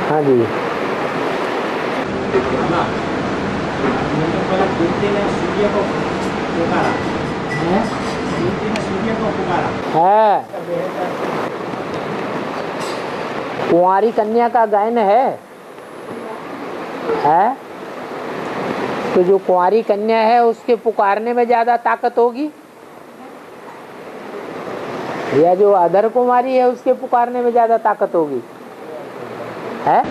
हाँ जी। कुंती ने सूर्य को पुकारा है कुंती ने सूर्य को पुकारा कुंवारी कन्या का गायन है? तो जो कुंवारी कन्या है उसके पुकारने में ज्यादा ताकत होगी या जो अधर कुमारी है उसके पुकारने में ज्यादा ताकत होगी? है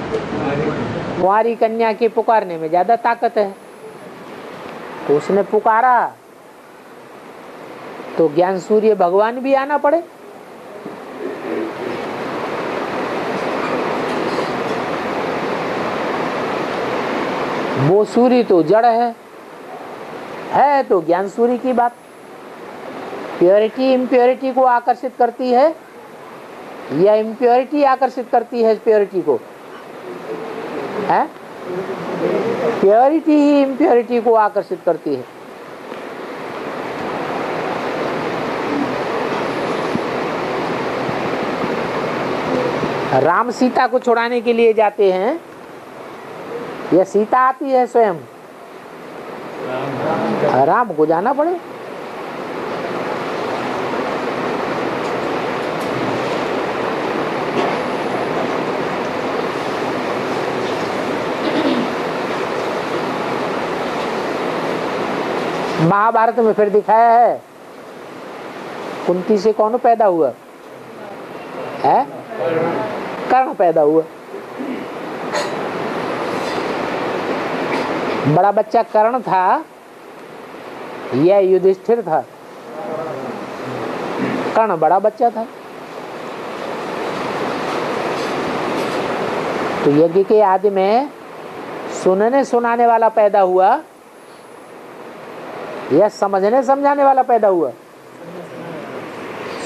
कुंवारी कन्या के पुकारने में ज्यादा ताकत है, तो उसने पुकारा तो ज्ञान सूर्य भगवान भी आना पड़े। वो सूर्य तो जड़ है तो ज्ञान सूर्य की बात। प्योरिटी इम्प्योरिटी को आकर्षित करती है या इम्प्योरिटी आकर्षित करती है प्योरिटी को? है प्योरिटी ही इम्प्योरिटी को आकर्षित करती है। राम सीता को छुड़ाने के लिए जाते हैं या सीता आती है स्वयं? राम को जाना पड़े। महाभारत में फिर दिखाया है कुंती से कौन पैदा हुआ है? कर्ण पैदा हुआ। बड़ा बच्चा कर्ण था या युधिष्ठिर था? कर्ण बड़ा बच्चा था। तो यज्ञ के आदि में सुनने सुनाने वाला पैदा हुआ या समझने समझाने वाला पैदा हुआ?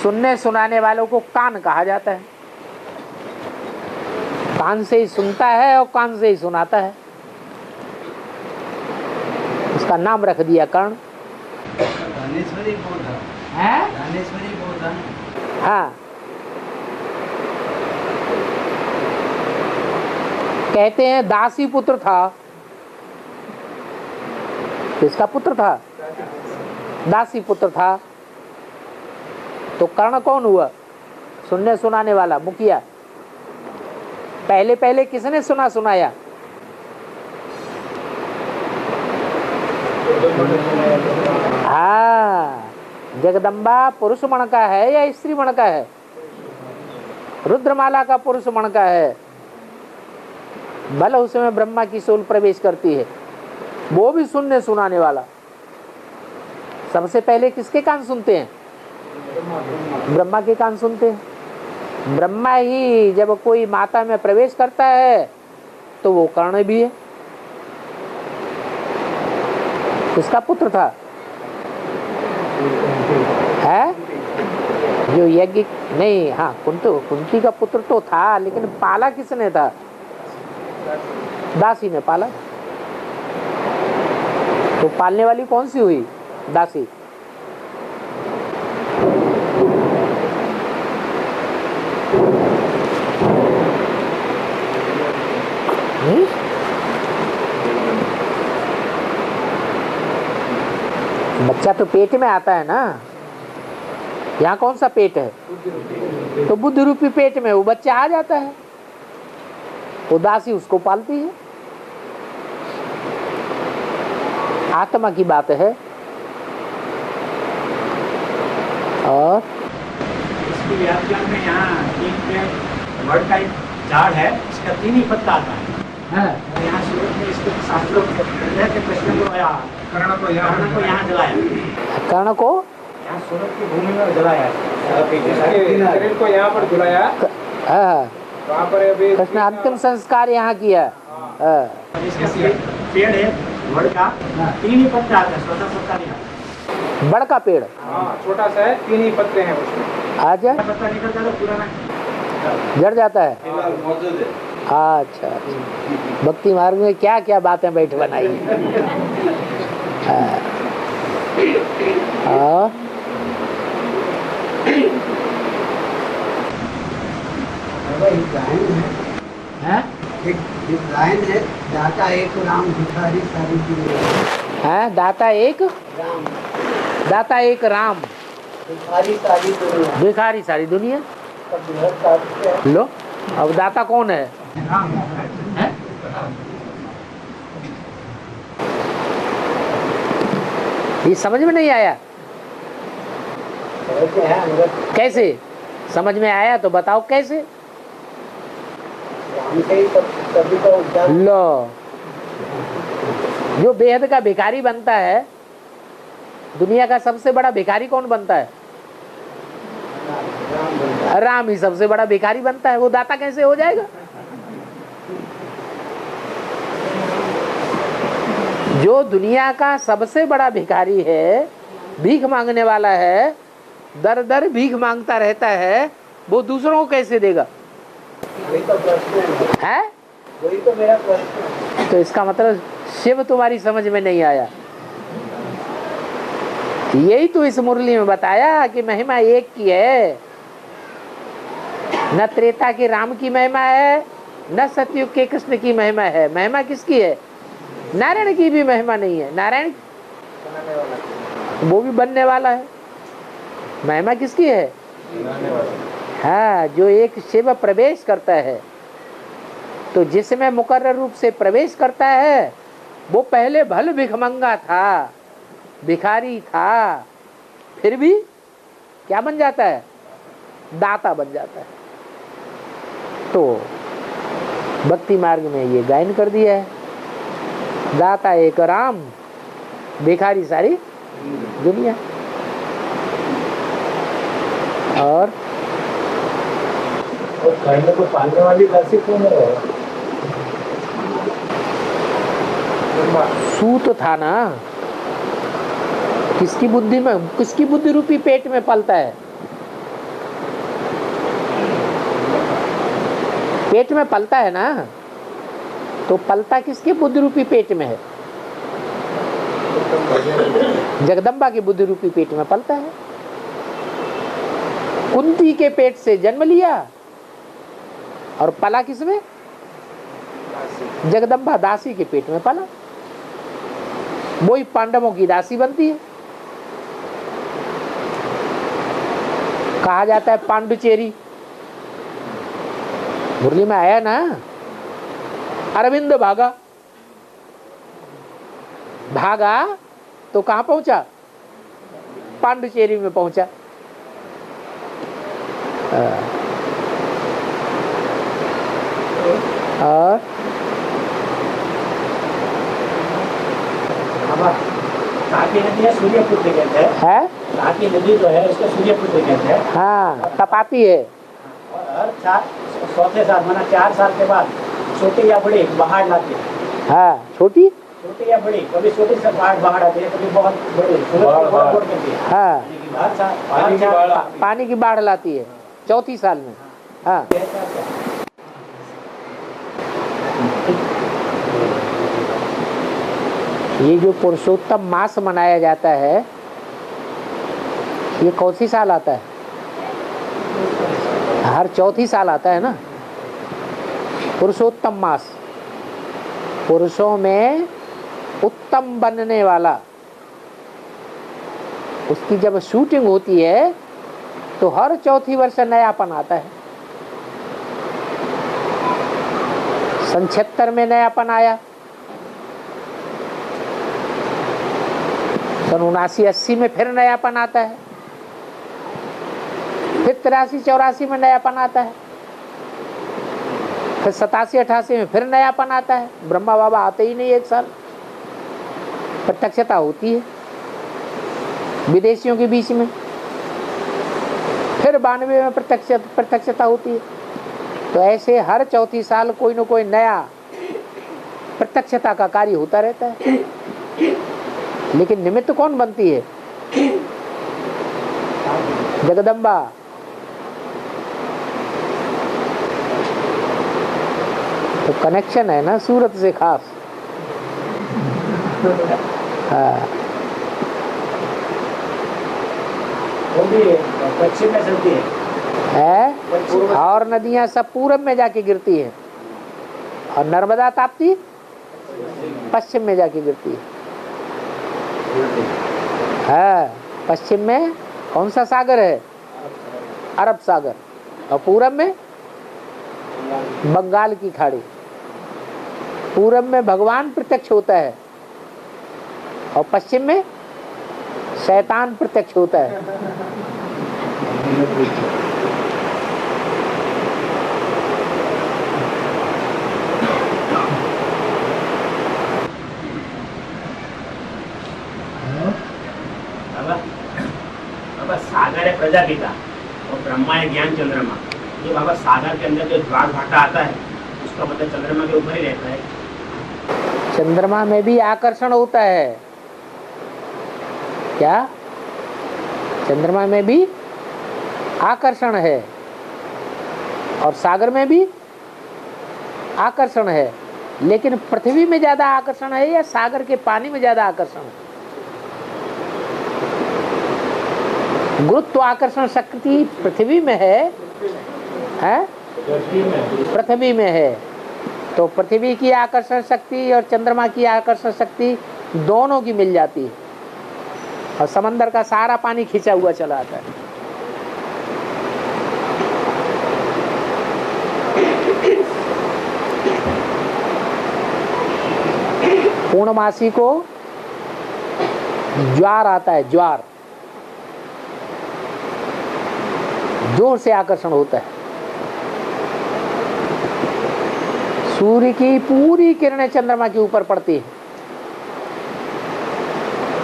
सुनने सुनाने वालों को कान कहा जाता है। कान से ही सुनता है और कान से ही सुनाता है, उसका नाम रख दिया कर्ण। हाँ, कहते हैं दासी पुत्र था। किसका पुत्र था? दासी पुत्र था। तो कर्ण कौन हुआ? सुनने सुनाने वाला, मुखिया। पहले पहले किसने सुना सुनाया? हाँ, जगदम्बा पुरुष मण का है या स्त्री मण का है? रुद्रमाला का पुरुष मण का है। भले उसमें ब्रह्मा की सोल प्रवेश करती है, वो भी सुनने सुनाने वाला। सबसे पहले किसके कान सुनते हैं? ब्रह्मा के कान सुनते हैं। ब्रह्मा ही जब कोई माता में प्रवेश करता है तो वो कर्ण भी है। किसका पुत्र था? है जो यज्ञ नहीं, हाँ कुंती का पुत्र तो था, लेकिन पाला किसने था? दासी ने पाला। तो पालने वाली कौन सी हुई? दासी। बच्चा तो पेट में आता है ना। यहाँ कौन सा पेट है? तो बुद्धि रूपी पेट में वो बच्चा आ जाता है, वो दासी उसको पालती है। आत्मा की बात है। और इसकी व्याख्या में यहाँ एक वर्ड का एक झाड़ है, इसका 3 ही पत्ता आता है। और यहाँ सूरत में इसको शास्त्रों के प्रश्न को कर्ण को यहाँ जलाया। कर्ण को यहाँ सूरत की भूमि में जलाया शरीर को यहाँ पर जलाया। वहाँ पर अभी कृष्ण अंतिम संस्कार यहाँ किया। इसका पेड़ है वड़ का, 3 ही पत्ता आता है, छोटा पत्ता नहीं आता। बड़ का पेड़? हाँ, छोटा सा है, 3 ही पत्ते हैं उसमें। अच्छा, पत्ता निकल जाता पुराना जड़ जाता है। अच्छा, भक्ति मार्ग में क्या क्या बातें बैठ बनाई। एक लाइन है, दाता एक राम भिखारी सारी दुनिया। है दाता एक राम दाता एक राम भिखारी सारी दुनिया। भिखारी सारी दुनिया। सब बृहद तात्पर्य है। लो अब दाता कौन है? हैं? ये समझ में नहीं आया? समझ में है अंदर। कैसे समझ में आया तो बताओ कैसे? राम से ही सभी का उद्धार। लो जो बेहद का भिखारी बनता है, दुनिया का सबसे बड़ा भिखारी कौन बनता है? राम बनता है। राम ही सबसे बड़ा भिखारी बनता है। वो दाता कैसे हो जाएगा? जो दुनिया का सबसे बड़ा भिखारी है, भीख मांगने वाला है, दर दर भीख मांगता रहता है, वो दूसरों को कैसे देगा? वही तो प्रश्न है। वही तो मेरा प्रश्न है। तो इसका मतलब शिव तुम्हारी समझ में नहीं आया। यही तो इस मुरली में बताया कि महिमा एक की है। न त्रेता के राम की महिमा है, न सतयुग के कृष्ण की महिमा है। महिमा किसकी है? नारायण की भी महिमा नहीं है। नारायण वो भी बनने वाला है। महिमा किसकी है? हाँ, जो एक शिव प्रवेश करता है, तो जिसमें मुकर्रर रूप से प्रवेश करता है, वो पहले भल भिखमंगा था, भिखारी था, फिर भी क्या बन जाता है? दाता बन जाता है। तो भक्ति मार्ग में ये गायन कर दिया है, दाता एक राम भिखारी सारी दुनिया। और कहने को पालने वाली दासी कौन है? सूत था ना, किसकी बुद्धि में, किसकी बुद्धि रूपी पेट में पलता है? पेट में पलता है ना, तो पलता किसके बुद्धि रूपी पेट में है? जगदम्बा के बुद्धि रूपी पेट में पलता है। कुंती के पेट से जन्म लिया और पला किसमें? जगदम्बा दासी के पेट में पला। वही पांडवों की दासी बनती है। कहा जाता है पांडुचेरी, मुरली में आया ना। अरविंद भागा भागा तो कहां पहुंचा? पांडुचेरी में पहुंचा। और तापी नदी है, सूर्यपुत्र कहते हैं। तापी नदी जो है इसको सूर्यपुत्र कहते हैं। हाँ, तपाती है। और हर 4 माना 4 साल के बाद छोटी या बड़ी बाहर लाते हैं। हाँ, छोटी या बड़ी, कभी छोटी से बाहर आती है, कभी बहुत बड़ी। हाँ, पानी की बाढ़ लाती है चौथी साल में। हाँ, ये जो पुरुषोत्तम मास मनाया जाता है, ये कौन सी साल आता है? हर चौथी साल आता है ना पुरुषोत्तम मास। पुरुषों में उत्तम बनने वाला, उसकी जब शूटिंग होती है तो हर चौथी वर्ष नयापन आता है। सन 76 में नयापन आया, सन 79-80 में फिर नयापन आता है, फिर 83-84 में नयापन आता है, फिर 87-88 में फिर नयापन आता है। ब्रह्मा बाबा आते ही नहीं, एक साल प्रत्यक्षता होती है विदेशियों के बीच में, फिर 92 में प्रत्यक्षता होती है। तो ऐसे हर चौथी साल कोई न कोई नया प्रत्यक्षता का कार्य होता रहता है। लेकिन निमित्त कौन बनती है? जगदम्बा। तो कनेक्शन है ना सूरत से खास। हाँ, वो भी पश्चिम में चलती है। और नदियां सब पूरब में जाके गिरती हैं। और नर्मदा ताप्ती पश्चिम में जाके गिरती है। पश्चिम में कौन सा सागर है? अरब सागर। और पूरब में बंगाल की खाड़ी। पूरब में भगवान प्रत्यक्ष होता है और पश्चिम में शैतान प्रत्यक्ष होता है। बाबा सागर है प्रजापिता और ब्रह्मा है ज्ञान चंद्रमा। ये बाबा सागर के अंदर जो ज्वार भाटा आता है उसका मतलब चंद्रमा के ऊपर ही रहता है। चंद्रमा में भी आकर्षण होता है क्या? चंद्रमा में भी आकर्षण है और सागर में भी आकर्षण है, लेकिन पृथ्वी में ज्यादा आकर्षण है या सागर के पानी में ज्यादा आकर्षण है? गुरुत्वाकर्षण शक्ति पृथ्वी में है? पृथ्वी में है। तो पृथ्वी की आकर्षण शक्ति और चंद्रमा की आकर्षण शक्ति दोनों की मिल जाती है और समंदर का सारा पानी खींचा हुआ चला आता है। पूर्णमासी को ज्वार आता है, ज्वार जोर से आकर्षण होता है। सूर्य की पूरी किरणें चंद्रमा के ऊपर पड़ती है,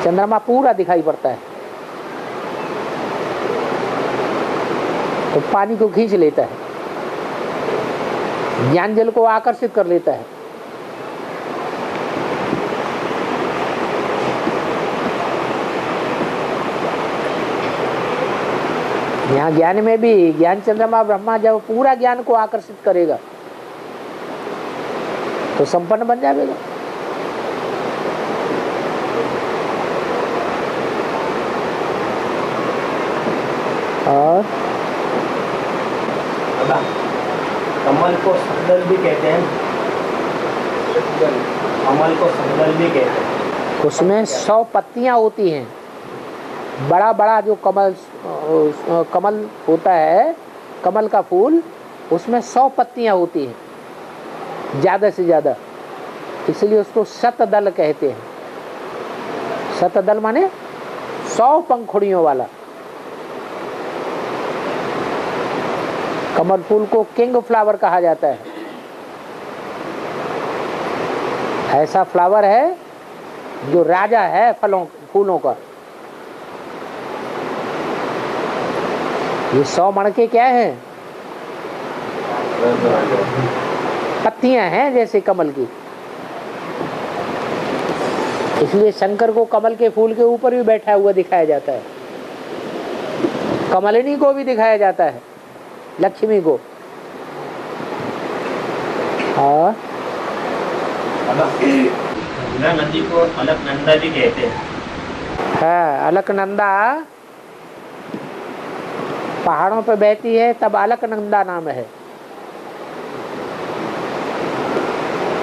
चंद्रमा पूरा दिखाई पड़ता है तो पानी को खींच लेता है, ज्ञान जल को आकर्षित कर लेता है। यहाँ ज्ञान में भी ज्ञान चंद्रमा ब्रह्मा जब पूरा ज्ञान को आकर्षित करेगा तो संपन्न बन जाएगा। और कमल को सकदल भी कहते हैं। कमल को सकदल भी कहते हैं। उसमें 100 पत्तियां होती हैं। बड़ा बड़ा जो कमल होता है, कमल का फूल, उसमें 100 पत्तियां होती हैं, ज्यादा से ज्यादा, इसलिए उसको शतदल कहते हैं। शतदल माने 100 पंखुड़ियों वाला। कमल फूल को किंग फ्लावर कहा जाता है। ऐसा फ्लावर है जो राजा है फूलों का। ये 100 मणके क्या हैं? पत्तियां हैं जैसे कमल की। इसलिए शंकर को कमल के फूल के ऊपर भी बैठा हुआ दिखाया जाता है, कमलिनी को भी दिखाया जाता है, लक्ष्मी को। और नदी को अलकनंदा भी कहते हैं। है, अलकनंदा पहाड़ों पे बहती है तब अलकनंदा नाम है।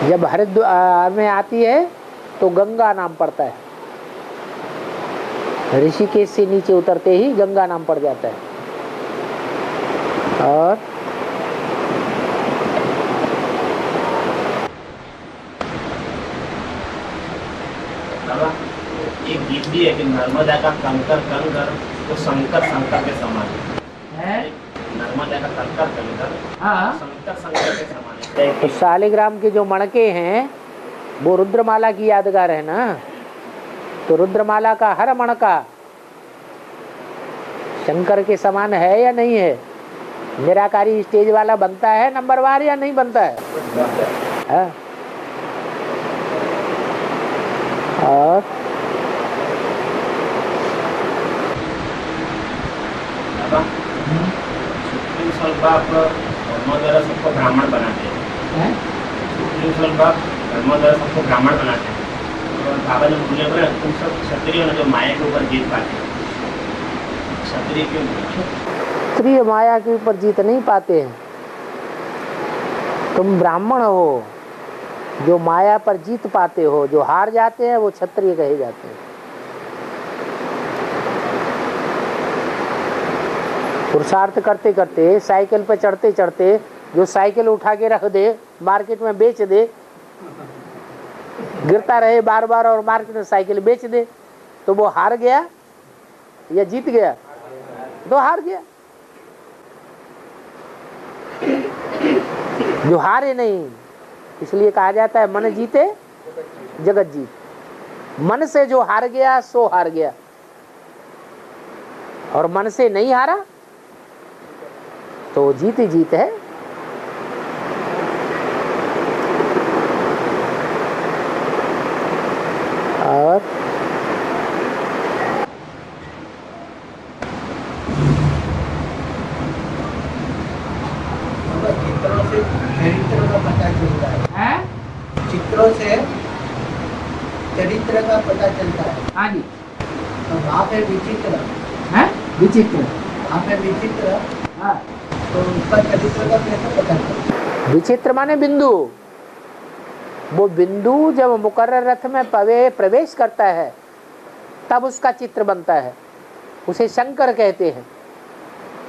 जब हरिद्वार में आती है तो गंगा नाम पड़ता है। ऋषिकेश से नीचे उतरते ही गंगा नाम पड़ जाता है। और एक गीत भी है कि नर्मदा का कंकर कंकर तो शंकर शंकर के समान है। नर्मदा का कंकर कंकर शंकर शंकर के समान है। तो शालिग्राम के जो मणके हैं वो रुद्रमाला की यादगार है ना। तो रुद्रमाला का हर मणका शंकर के समान है या नहीं है? निराकारी स्टेज वाला बनता है नंबरवार या नहीं बनता है? और सबको ब्राह्मण बनाते हैं। सबको ब्राह्मण बनाते हैं। और बाबा ने बोले बोले तुम सब क्षत्रिय हो ना, जो माया के ऊपर जीत पाते हैं। क्षत्रिय क्यों? क्षत्रिय माया के ऊपर जीत नहीं पाते हैं। तुम ब्राह्मण हो, जो माया पर जीत पाते हो, जो हार जाते हैं वो क्षत्रिय कहे जाते हैं। पुरुषार्थ करते करते, साइकिल पर चढ़ते चढ़ते जो साइकिल उठा के रख दे, मार्केट में बेच दे, गिरता रहे बार बार और मार्केट में साइकिल बेच दे, तो वो हार गया या जीत गया? तो हार गया। जो हारे नहीं, इसलिए कहा जाता है मन जीते जगत जीत। मन से जो हार गया सो हार गया, और मन से नहीं हारा तो जीत ही जीत है। और चित्रों से चरित्र का पता चलता है। चित्रों से चरित्र का पता चलता है। हाँ जी। तो वहाँ पे विचित्र है, विचित्र। वहाँ पे विचित्र, हाँ। तो उसका चरित्र का कैसे पता चलता? विचित्र माने बिंदु। वो बिंदु जब मुकर्रर रथ में प्रवेश करता है तब उसका चित्र बनता है, उसे शंकर कहते हैं।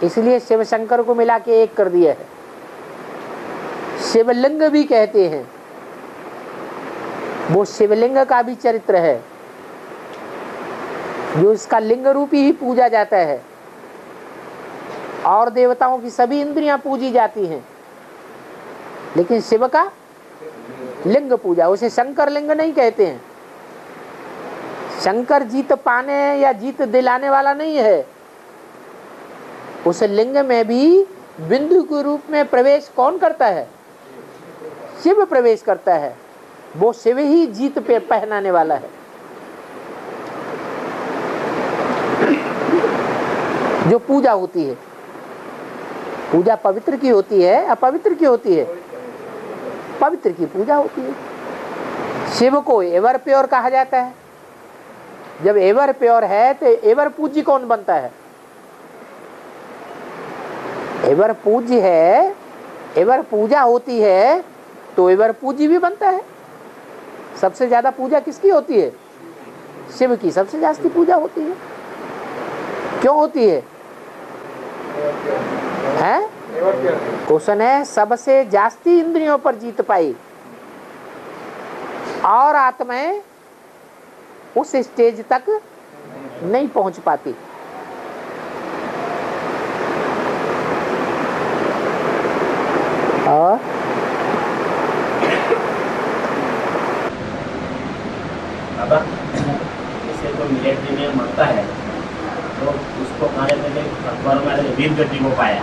इसलिए शिव शंकर को मिला के एक कर दिया है। शिवलिंग भी कहते हैं, वो शिवलिंग का भी चरित्र है, जो इसका लिंग रूपी ही पूजा जाता है। और देवताओं की सभी इंद्रियां पूजी जाती हैं, लेकिन शिव का लिंग पूजा, उसे शंकर लिंग नहीं कहते हैं। शंकर जीत पाने या जीत दिलाने वाला नहीं है। उस लिंग में भी बिंदु के रूप में प्रवेश कौन करता है? शिव प्रवेश करता है। वो शिव ही जीत पे पहनाने वाला है। जो पूजा होती है, पूजा पवित्र की होती है अपवित्र की होती है? पवित्र की पूजा होती है। शिव को एवर प्योर कहा जाता है। जब एवर प्योर है तो एवर पूज्य कौन बनता है? एवर पूज्य है, एवर पूजा होती है तो एवर पूज्य भी बनता है। सबसे ज्यादा पूजा किसकी होती है? शिव की सबसे ज्यादा पूजा होती है। क्यों होती है? हैं? क्वेश्चन है, सबसे जास्ती इंद्रियों पर जीत पाई और आत्माएं उस स्टेज तक नहीं पहुंच पाती। और बाबा जैसे तो मिलिट्री में मरता है तो उसको मारे पहले अखबार में वीर गति को पाया।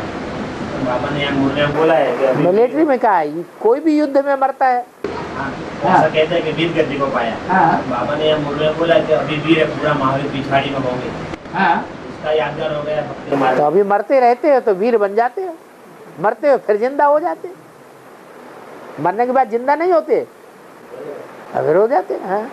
तो बाबा ने यहाँ मुरने बोला है कि मिलिट्री में कहा है कोई भी युद्ध में मरता है। ऐसा कहते हैं कि वीर गति को पाया। बाबा ने यहाँ मुरने बोला कि अभी वीर है, पूरा महावीर पिछाड़ी में होंगे। इसका यादगार हो गया। तो अभी मरते रहते हो तो वीर बन जाते हो, मरते हो फिर जिंदा हो जाते हो। मरने के बाद जिंदा नहीं होते, फिर हो जाते हैं।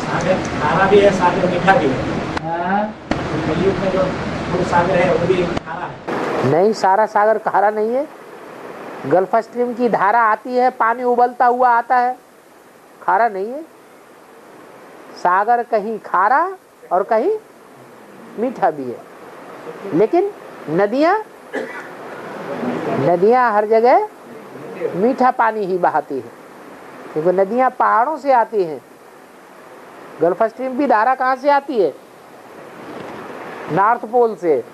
सागर खारा भी है, सागर मीठा भी है। कलयुग में जो सागर है वो भी खारा है। नहीं, सारा सागर खारा नहीं है। गल्फ स्ट्रीम की धारा आती है, पानी उबलता हुआ आता है, खारा नहीं है। सागर कहीं खारा और कहीं मीठा भी है। लेकिन नदियां हर जगह मीठा पानी ही बहाती है, क्योंकि नदियां पहाड़ों से आती हैं। गल्फ स्ट्रीम की धारा कहाँ से आती है? नॉर्थ पोल से,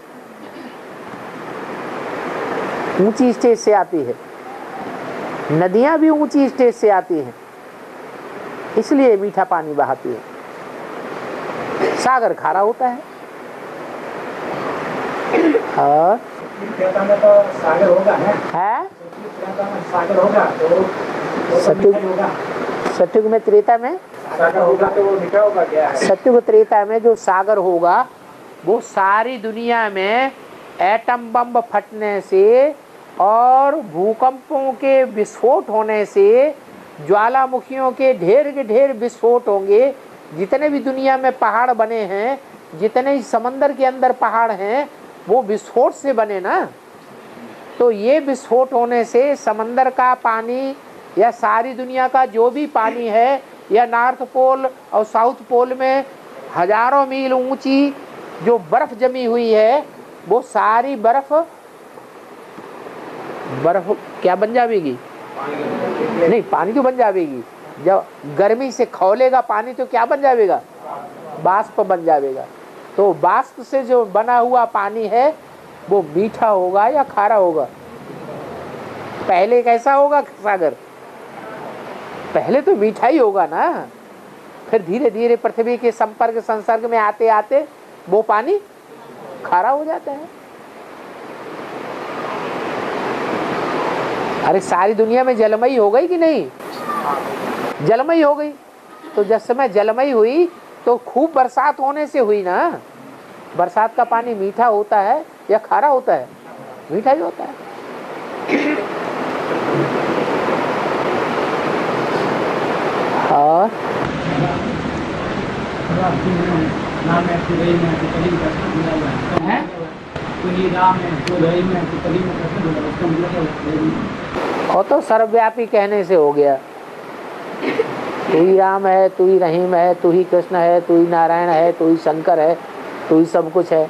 ऊंची स्टेज से आती है। नदियां भी ऊंची स्टेज से आती हैं, इसलिए मीठा पानी बहाती है। सागर खारा होता है। और में तो सागर होगा ना? है सागर होगा तो सतयुग में त्रेता में सागर होगा तो वो मीठा होगा क्या है? सतयुग त्रेता में जो सागर होगा वो सारी दुनिया में एटम बम फटने से और भूकंपों के विस्फोट होने से, ज्वालामुखियों के ढेर विस्फोट होंगे। जितने भी दुनिया में पहाड़ बने हैं जितने ही समंदर के अंदर पहाड़ हैं वो विस्फोट से बने ना। तो ये विस्फोट होने से समंदर का पानी या सारी दुनिया का जो भी पानी है, या नॉर्थ पोल और साउथ पोल में हजारों मील ऊंची जो बर्फ जमी हुई है, वो सारी बर्फ क्या बन जाएगी? नहीं, पानी तो बन जाएगी। जब गर्मी से खौलेगा पानी तो क्या बन जाएगा? बाष्प बन जाएगा। तो बाष्प से जो बना हुआ पानी है वो मीठा होगा या खारा होगा? पहले कैसा होगा सागर? पहले तो मीठा ही होगा ना, फिर धीरे धीरे पृथ्वी के संपर्क संसर्ग में आते आते वो पानी खारा हो जाता है। अरे सारी दुनिया में जलमयी हो गई कि नहीं? जलमयी हो गई। तो जब समय जलमयी हुई तो खूब बरसात होने से हुई ना। बरसात का पानी मीठा होता है या खारा होता है? मीठा ही होता है। और तो सर्वव्यापी कहने से हो गया। तू ही राम है, तू ही रहीम है, तू ही कृष्ण है, तू ही नारायण है, तू ही शंकर है, तू ही सब कुछ है।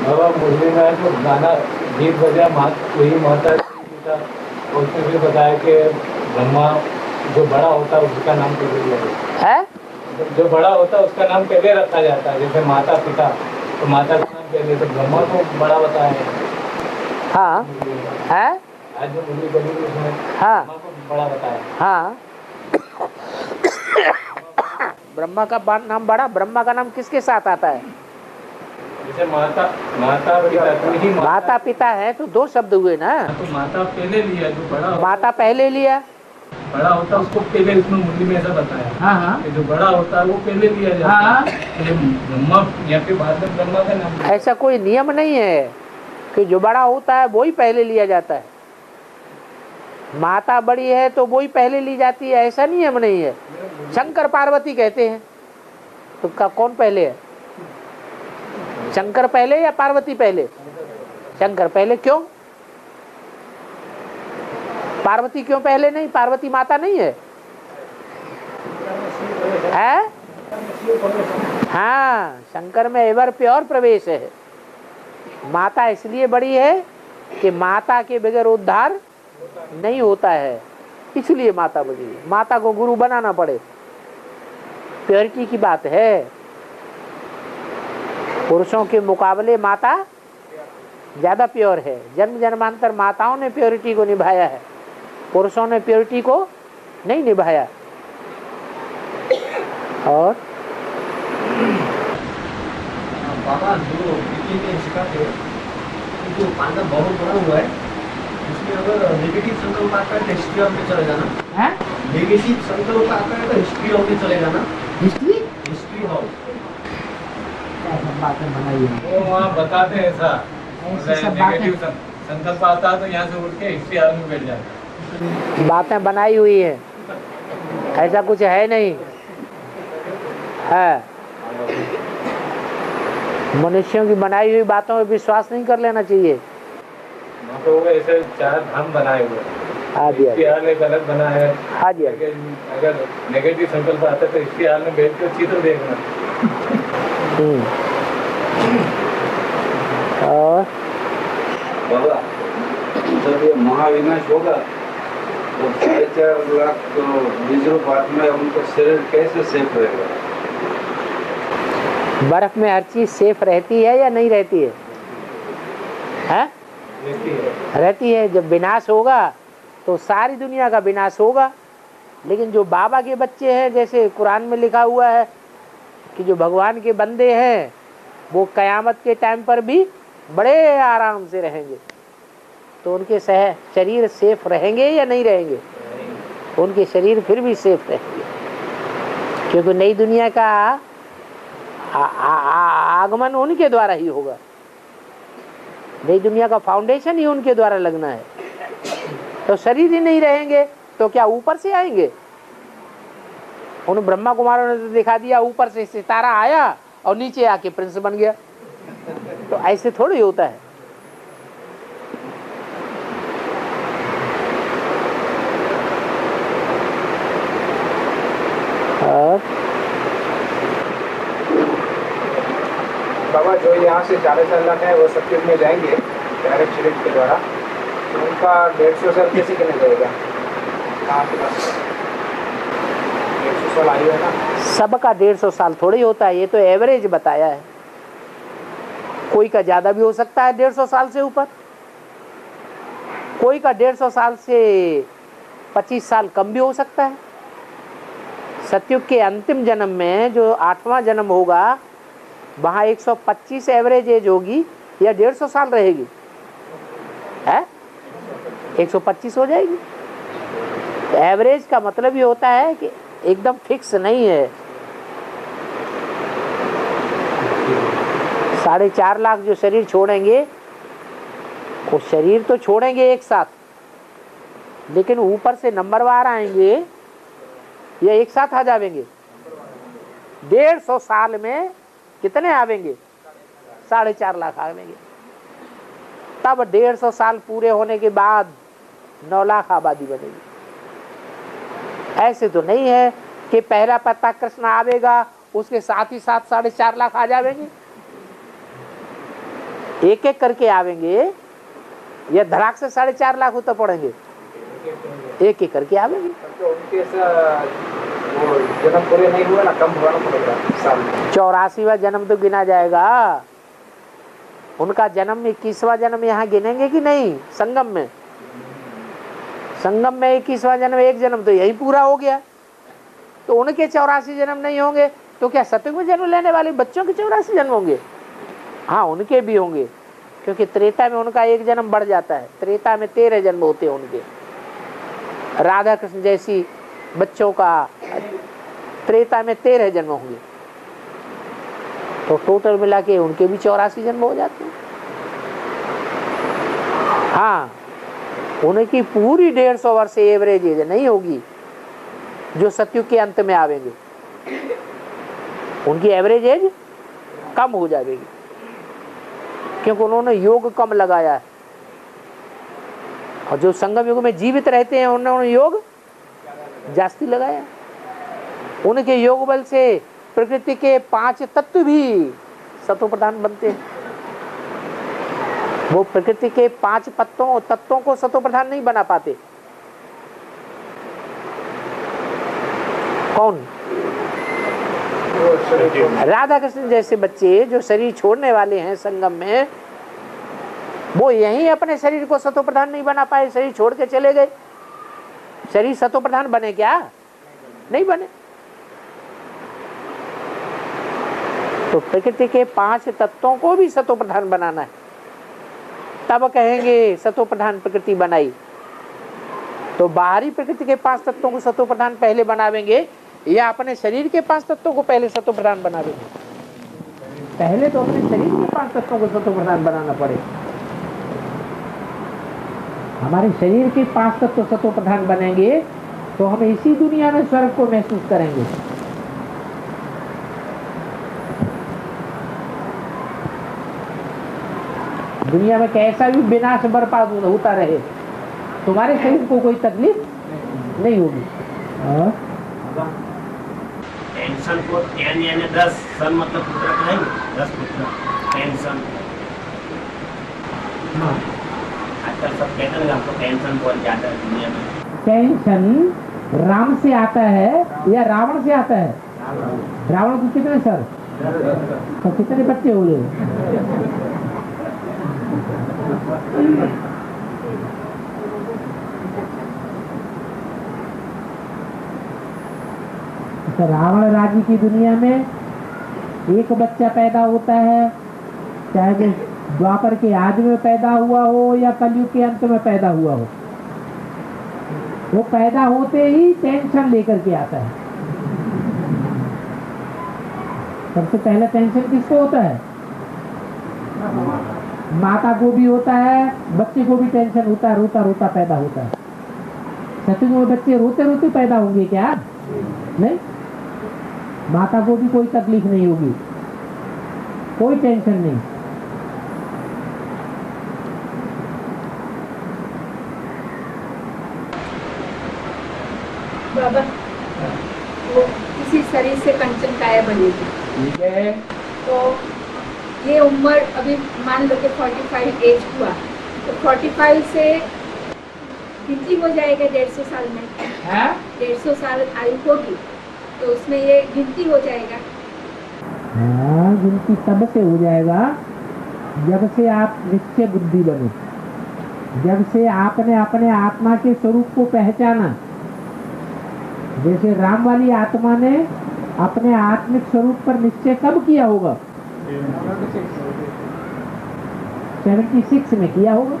बाबा मुरली में जो गाना गीत बजा वही माता पिता, उसमें भी बताया कि ब्रह्मा जो बड़ा होता है उसका नाम पहले है, जो बड़ा होता है उसका नाम पहले रखा जाता है। जैसे माता पिता, तो माता का नाम पहले, तो ब्रह्मा को बड़ा बताया। हाँ है, आज जो मुरली बनी उसमें हाँ ब्रह्मा को बड़ा बताया। हाँ ब्रह्मा का नाम बड़ा, ब्रह्मा का नाम किसके साथ आता है? जैसे माता पिता, तो ही माता पिता है तो दो शब्द हुए ना। तो माता पहले लिया, जो बड़ा माता पहले लिया, बड़ा होता है उसको पहले, इसमें मुरली में ऐसा बताया। हाँ हाँ, जो बड़ा होता है वो पहले लिया जाता है। हाँ, तो ब्रह्मा यहाँ पे बाद में ब्रह्मा का नाम। ऐसा कोई नियम नहीं है कि जो बड़ा होता है वो ही पहले लिया जाता है। माता बड़ी है तो वो ही पहले ली जाती है, ऐसा नियम नहीं है। शंकर पार्वती कहते हैं तो कौन पहले है? शंकर पहले या पार्वती पहले? शंकर पहले। क्यों? पार्वती क्यों पहले नहीं? पार्वती माता नहीं है? है? हाँ, शंकर में एवर प्योर प्रवेश है। माता इसलिए बड़ी है कि माता के बगैर उद्धार नहीं होता है, इसलिए माता बड़ी है। माता को गुरु बनाना पड़े, प्योरिटी की बात है। पुरुषों के मुकाबले माता ज्यादा प्योर है। जन्म जन्मांतर माताओं ने प्योरिटी को निभाया है, पुरुषों ने प्योरिटी को नहीं निभाया। और बाबा जो सिखाते जो पांडव बहुत बड़ा हुआ है, उसमें अगर नेगेटिव संकल्प आता है तो हिस्ट्री ऑफ में चले जाना है। नेगेटिव संकल्प आता है तो हिस्ट्री ऑफ में चले जाना। हिस्ट्री ऑफ वो वहाँ बताते हैं ऐसा, नेगेटिव संकल्प आता है तो यहाँ से उठ के हिस्ट्री हाल में बैठ जाता है। बातें बनाई हुई है, ऐसा कुछ है नहीं है। मनुष्यों की बनाई हुई बातों में विश्वास नहीं कर लेना चाहिए। तो ऐसे चार धाम बनाए हुए, हाँ जी, इसके हाल एक अलग बना है। हाँ जी, अगर नेगेटिव संकल्प आता है तो इसके हाल में बैठ कर चित्र देखना। और बाबा जब ये महाविनाश होगा तो 4.5 लाख तो बीजों बाद में उनका शरीर कैसे सेफ रहेगा? बर्फ में हर चीज सेफ रहती है या नहीं रहती है? है? रहती है। जब विनाश होगा तो सारी दुनिया का विनाश होगा। लेकिन जो बाबा के बच्चे हैं, जैसे कुरान में लिखा हुआ है कि जो भगवान के बंदे हैं वो कयामत के टाइम पर भी बड़े आराम से रहेंगे। तो उनके शरीर सेफ रहेंगे या नहीं रहेंगे? उनके शरीर फिर भी सेफ रहेंगे, क्योंकि नई दुनिया का आगमन उनके द्वारा ही होगा। नई दुनिया का फाउंडेशन ही उनके द्वारा लगना है। तो शरीर ही नहीं रहेंगे तो क्या ऊपर से आएंगे? उन ब्रह्मा कुमारों ने तो दिखा दिया ऊपर से सितारा आया और नीचे आके प्रिंस बन गया। तो ऐसे थोड़ी होता है। बाबा जो यहाँ से 4.5 लाख है वो सत्युग में जाएंगे डायरेक्ट शरीर के द्वारा, उनका 150 साल कैसे गिना जाएगा? आपके पास 150 साल आयु है ना? सबका 150 साल थोड़ी होता है, ये तो एवरेज बताया है। कोई का ज्यादा भी हो सकता है 150 साल से ऊपर, कोई का 150 साल से 25 साल कम भी हो सकता है। सतयुग के अंतिम जन्म में जो 8वां जन्म होगा वहां 125 एवरेज एज होगी या 150 साल रहेगी? है 125 हो जाएगी। तो एवरेज का मतलब ये होता है कि एकदम फिक्स नहीं है। 4.5 लाख जो शरीर छोड़ेंगे वो शरीर तो छोड़ेंगे एक साथ, लेकिन ऊपर से नंबरवार आएंगे या एक साथ आ जाएंगे? 150 साल में कितने आवेंगे? 4.5 लाख आवेंगे। तब 150 साल पूरे होने के बाद 9 लाख आबादी बनेगी। ऐसे तो नहीं है कि पहला पत्ता कृष्ण आवेगा उसके साथ ही साथ 4.5 लाख आ जाएंगे। एक एक करके आवेंगे या धड़ाक से 4.5 लाख उतर पड़ेंगे? एक एक करके आवेंगे। तो उनके वो जन्म पूरे नहीं हुआ ना, कम हुआ ना पड़ेगा साल में? 84वां जन्म तो गिना जाएगा। उनका जन्म 21वां जन्म यहाँ गिनेंगे कि नहीं? संगम में, संगम में 21वां जन्म, एक जन्म तो यही पूरा हो गया। तो उनके 84 जन्म नहीं होंगे तो क्या सतयुग में जन्म लेने वाले बच्चों के 84 जन्म होंगे? हाँ, उनके भी होंगे, क्योंकि त्रेता में उनका एक जन्म बढ़ जाता है। त्रेता में 13 जन्म होते हैं उनके। राधा कृष्ण जैसी बच्चों का त्रेता में 13 जन्म होंगे, तो टोटल मिला के उनके भी 84 जन्म हो जाते हैं। हाँ, उनकी पूरी 150 वर्ष एवरेज एज नहीं होगी जो सतयुग के अंत में आवेंगे। उनकी एवरेज एज कम हो जाएगी, क्योंकि उन्होंने योग कम लगाया है। और जो संगम युग में जीवित रहते हैं उन्होंने योग जास्ती लगाया। उनके योग बल से प्रकृति के 5 तत्व भी सतो प्रधान बनते हैं। वो प्रकृति के 5 तत्वों को सतो प्रधान नहीं बना पाते। कौन? राधा कृष्ण जैसे बच्चे जो शरीर छोड़ने वाले हैं संगम में, वो यहीं अपने शरीर को सतो प्रधान नहीं बना पाए, शरीर छोड़ के चले गए। शरीर सतो प्रधान बने क्या? नहीं बने। तो प्रकृति के 5 तत्वों को भी सतो प्रधान बनाना है, तब कहेंगे सतो प्रधान प्रकृति बनाई। तो बाहरी प्रकृति के 5 तत्वों को सतो प्रधान पहले बनावेंगे या अपने शरीर के 5 तत्वों को पहले सतो प्रधान बनावेंगे? पहले तो अपने शरीर के 5 तत्वों को सतो प्रधान बनाना पड़ेगा। हमारे शरीर के 5 तत्व सतो प्रधान बनेंगे तो हम इसी दुनिया में स्वर्ग को महसूस करेंगे। दुनिया में कैसा भी विनाश बर्बाद होता रहे, तुम्हारे शरीर को कोई तकलीफ नहीं होगी। टेंशन को 10 यानी 10 सन मतलब पुत्र कहेंगे, 10 पुत्र टेंशन। हाँ, आजकल सब कहते हैं आपको टेंशन बहुत ज्यादा है दुनिया में। टेंशन राम से आता है या रावण से आता है? रावण को कितने सर, तो कितने बच्चे हो गए? तो रावण राज्य की दुनिया में एक बच्चा पैदा होता है, चाहे वो द्वापर के आदि में पैदा हुआ हो या कलयुग के अंत में पैदा हुआ हो, वो पैदा होते ही टेंशन लेकर के आता है। सबसे पहले टेंशन किसको होता है? माता को भी होता है, बच्चे को भी टेंशन होता है, रोता रोता पैदा होता है। सतयुग में बच्चे रोते रोते पैदा होंगे क्या? नहीं, माता को भी कोई तकलीफ नहीं होगी, कोई टेंशन नहीं। बाबा, वो किसी शरीर से कंचन काया बनेगी, ठीक है। तो ये उम्र अभी मान लो कि 45 एज हुआ, तो 45 से गिनती हो जाएगा 150 साल में। 150 साल आयु होगी तो उसमें ये गिनती हो जाएगा। हाँ, गिनती तब से हो जाएगा जब से आप निश्चय बुद्धि बने, जब से आपने अपने आत्मा के स्वरूप को पहचाना। जैसे राम वाली आत्मा ने अपने आत्मिक स्वरूप पर निश्चय कब किया होगा? 76 में किया होगा।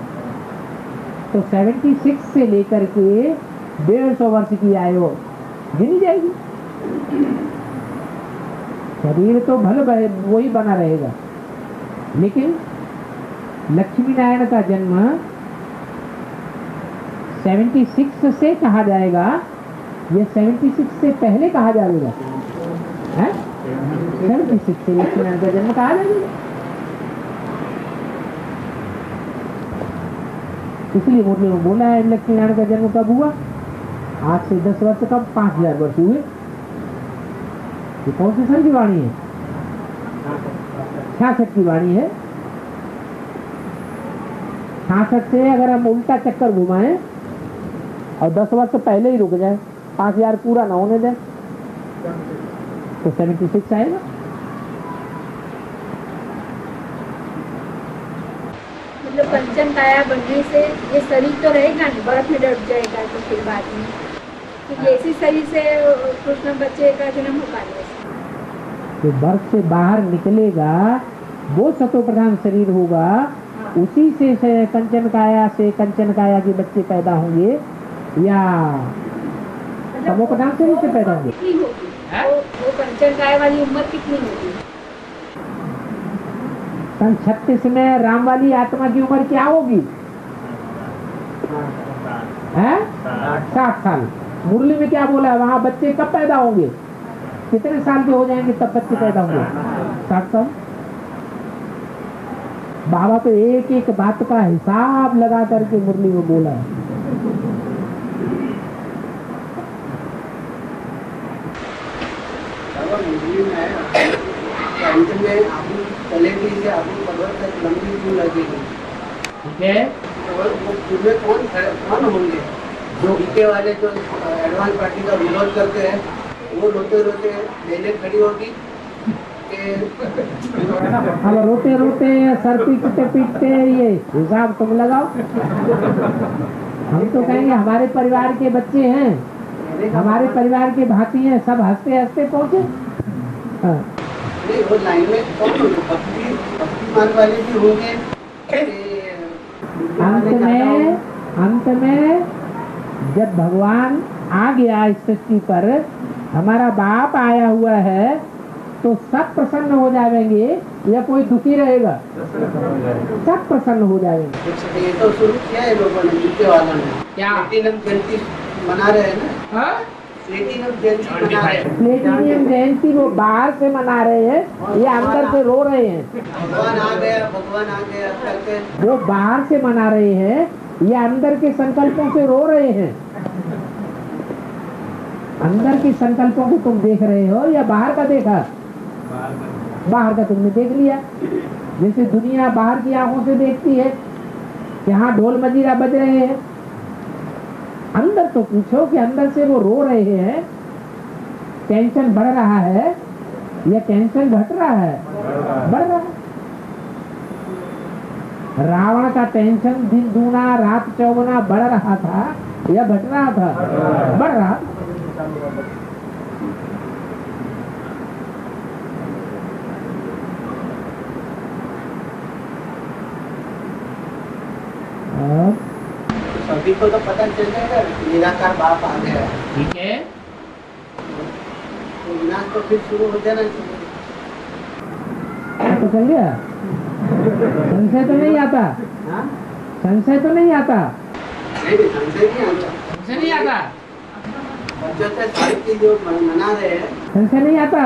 तो 76 से लेकर के 150 वर्ष की आयु गिनी जाएगी। शरीर तो भले वही बना रहेगा, लेकिन लक्ष्मी नारायण का जन्म 76 से कहा जाएगा, ये 76 से पहले कहा जाएगा, है 76 से लक्ष्मी नारायण का जन्म कहा जाएगा। इसलिए मुरली में बोला है लक्ष्मी नारायण का जन्म कब हुआ? आज से 10 वर्ष कब 5000 वर्ष हुए। ये कौन से सन की वाणी है? 66 की वाणी है। 66 से अगर हम उल्टा चक्कर घुमाएं और 10 वर्ष पहले ही रुक जाए, 5000 पूरा ना होने दें, तो 76 आएगा। मतलब कंचन काया बनने से ये शरीर तो रहेगा नहीं, बर्फ में डूब जाएगा, तो फिर बाद में तो ये इसी शरीर से कृष्ण बच्चे का जन्म हो पाएगा। तो बर्फ से बाहर निकलेगा वो सतो प्रधान शरीर होगा, उसी से कंचन काया के बच्चे पैदा होंगे, या तमो प्रधान शरीर से पैदा होंगे। कितनी होगी वो कंचन काया वाली उम्र कितनी होगी? सन 36 में राम वाली आत्मा की उम्र क्या होगी? 60 साल। मुरली में क्या बोला है? वहाँ बच्चे कब पैदा होंगे? कितने साल के हो जाएंगे तब बच्चे पैदा होंगे? 60 साल। बाबा तो एक एक बात का हिसाब लगा करके मुरली में बोला है। मुरली में अंत में आबू चलेगी से आबू भगवत तक लंबी क्यों लगेगी? ठीक है। तो वो पूरे कौन होंगे? जो पीछे वाले जो एडवांस पार्टी का विरोध करते हैं, वो रोते रोते लेने खड़ी होगी कि अब रोते रोते सर पीटते पीटते ये हिसाब तुम लगाओ। हम तो कहेंगे हमारे परिवार के बच्चे हैं, हमारे परिवार के भाती हैं, सब हंसते हंसते पहुंचे। हाँ। वो लाइन में कौन होंगे? भक्तिमान वाले भी होंगे। अंत में जब भगवान आ गया इस सृष्टि पर, हमारा बाप आया हुआ है, तो सब प्रसन्न हो जाएंगे या कोई दुखी रहेगा? सब प्रसन्न हो जाएंगे। ये तो शुरू किया है लोगों ने, नीचे वालों ने। क्या प्लेटिनियम जयंती मना रहे हैं ना? प्लेटिनियम जयंती मना रहे हैं। प्लेटिनियम जयंती वो बाहर से मना रहे हैं, ये अंदर से रो रहे हैं। भगवान आ गया करके वो बाहर से मना रहे हैं, ये अंदर के संकल्पों से रो रहे हैं। अंदर के संकल्पों को तुम देख रहे हो या बाहर का देखा? बाहर का तुमने देख लिया। जैसे दुनिया बाहर की आंखों से देखती है, यहाँ ढोल मजीरा बज रहे हैं, अंदर तो पूछो कि अंदर से वो रो रहे हैं। टेंशन बढ़ रहा है या टेंशन घट रहा है? बढ़ रहा है। रावण का टेंशन दिन दूना रात चौगुना बढ़ रहा था या घट रहा था? बढ़ रहा। सभी को तो पता चल जाएगा निराकार बाप आ गया। ठीक है। तो विनाश तो फिर शुरू हो जाना चाहिए। तो चल गया। संशय तो नहीं आता? हाँ? संशय तो नहीं आता? नहीं, संशय नहीं आता। हमसे नहीं आता, बच्चों से साहित्य जो मना रहे हैं हमसे नहीं आता,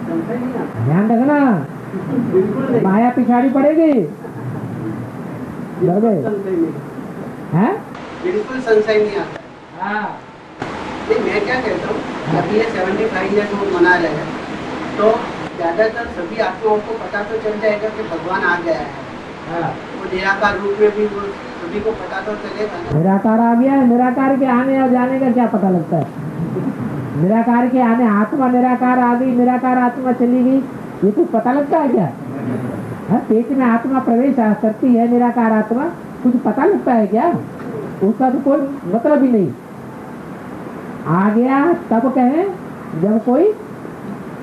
समझे नहीं आता। ध्यान रखना, बिल्कुल नहीं। माया पिछाड़ी पड़ेगी। डर गए संशय नहीं। हैं? बिल्कुल संशय नहीं आता। हाँ नहीं, मैं क्या कहता हूँ, अभी ये 75 ईयर्स वो मना रहे हैं, तो ज्यादातर सभी आत्माओं को पता तो चल जाएगा कि भगवान आ गया है। हाँ। वो निराकार रूप में भी वो सभी को पता तो चलेगा ना। निराकार आ गया है, निराकार के आने और जाने का क्या पता लगता है? निराकार के आने आत्मा निराकार आ गई, निराकार आत्मा चली गई, ये कुछ पता लगता है क्या? हाँ, पेट में आत्मा प्रवेश करती है, निराकार आत्मा, कुछ पता लगता है क्या? उसका तो कोई मतलब ही नहीं। आ गया तब कहें जब कोई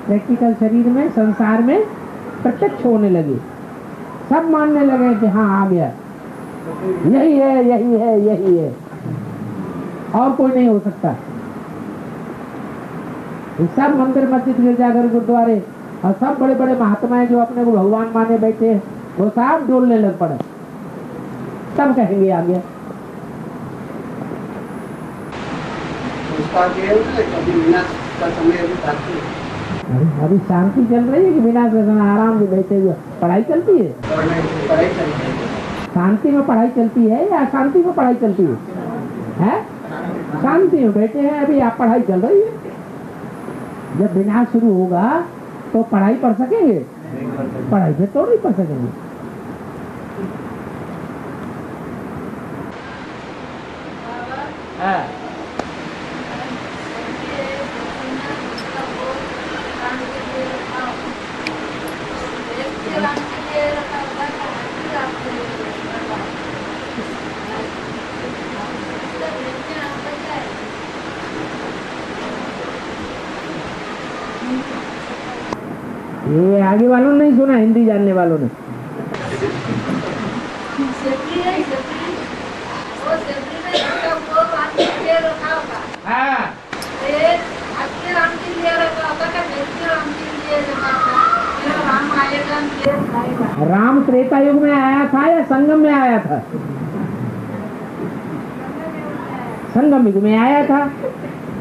प्रैक्टिकल शरीर में, संसार में प्रत्यक्ष होने लगे, सब मानने लगे कि हाँ आ गया, यही है, यही है, यही है, और कोई नहीं हो सकता। ये सब मंदिर, मस्जिद, गिरजाघर, गुरुद्वारे और सब बड़े बड़े महात्माएं जो अपने को भगवान माने बैठे हैं, वो सब डोलने लग पड़े, सब कहेंगे आ गया। उसका जो है ना, कभी विनाश का समय अभी बाकी है। अभी शांति चल रही है कि विनाश का समय? आराम से बैठे हुए पढ़ाई चलती है, पढ़ाई चल रही है। शांति में पढ़ाई चलती है या अशांति में पढ़ाई चलती है? हैं? शांति में बैठे हैं अभी, आप पढ़ाई चल रही है। जब विनाश शुरू होगा तो पढ़ाई पढ़ सकेंगे? पढ़ाई से तो नहीं पढ़ सकेंगे। हाँ। ये आगे वालों ने नहीं सुना, हिंदी जानने वालों ने। हाँ। राम त्रेता युग में आया था या संगम में आया था? संगम युग में आया था।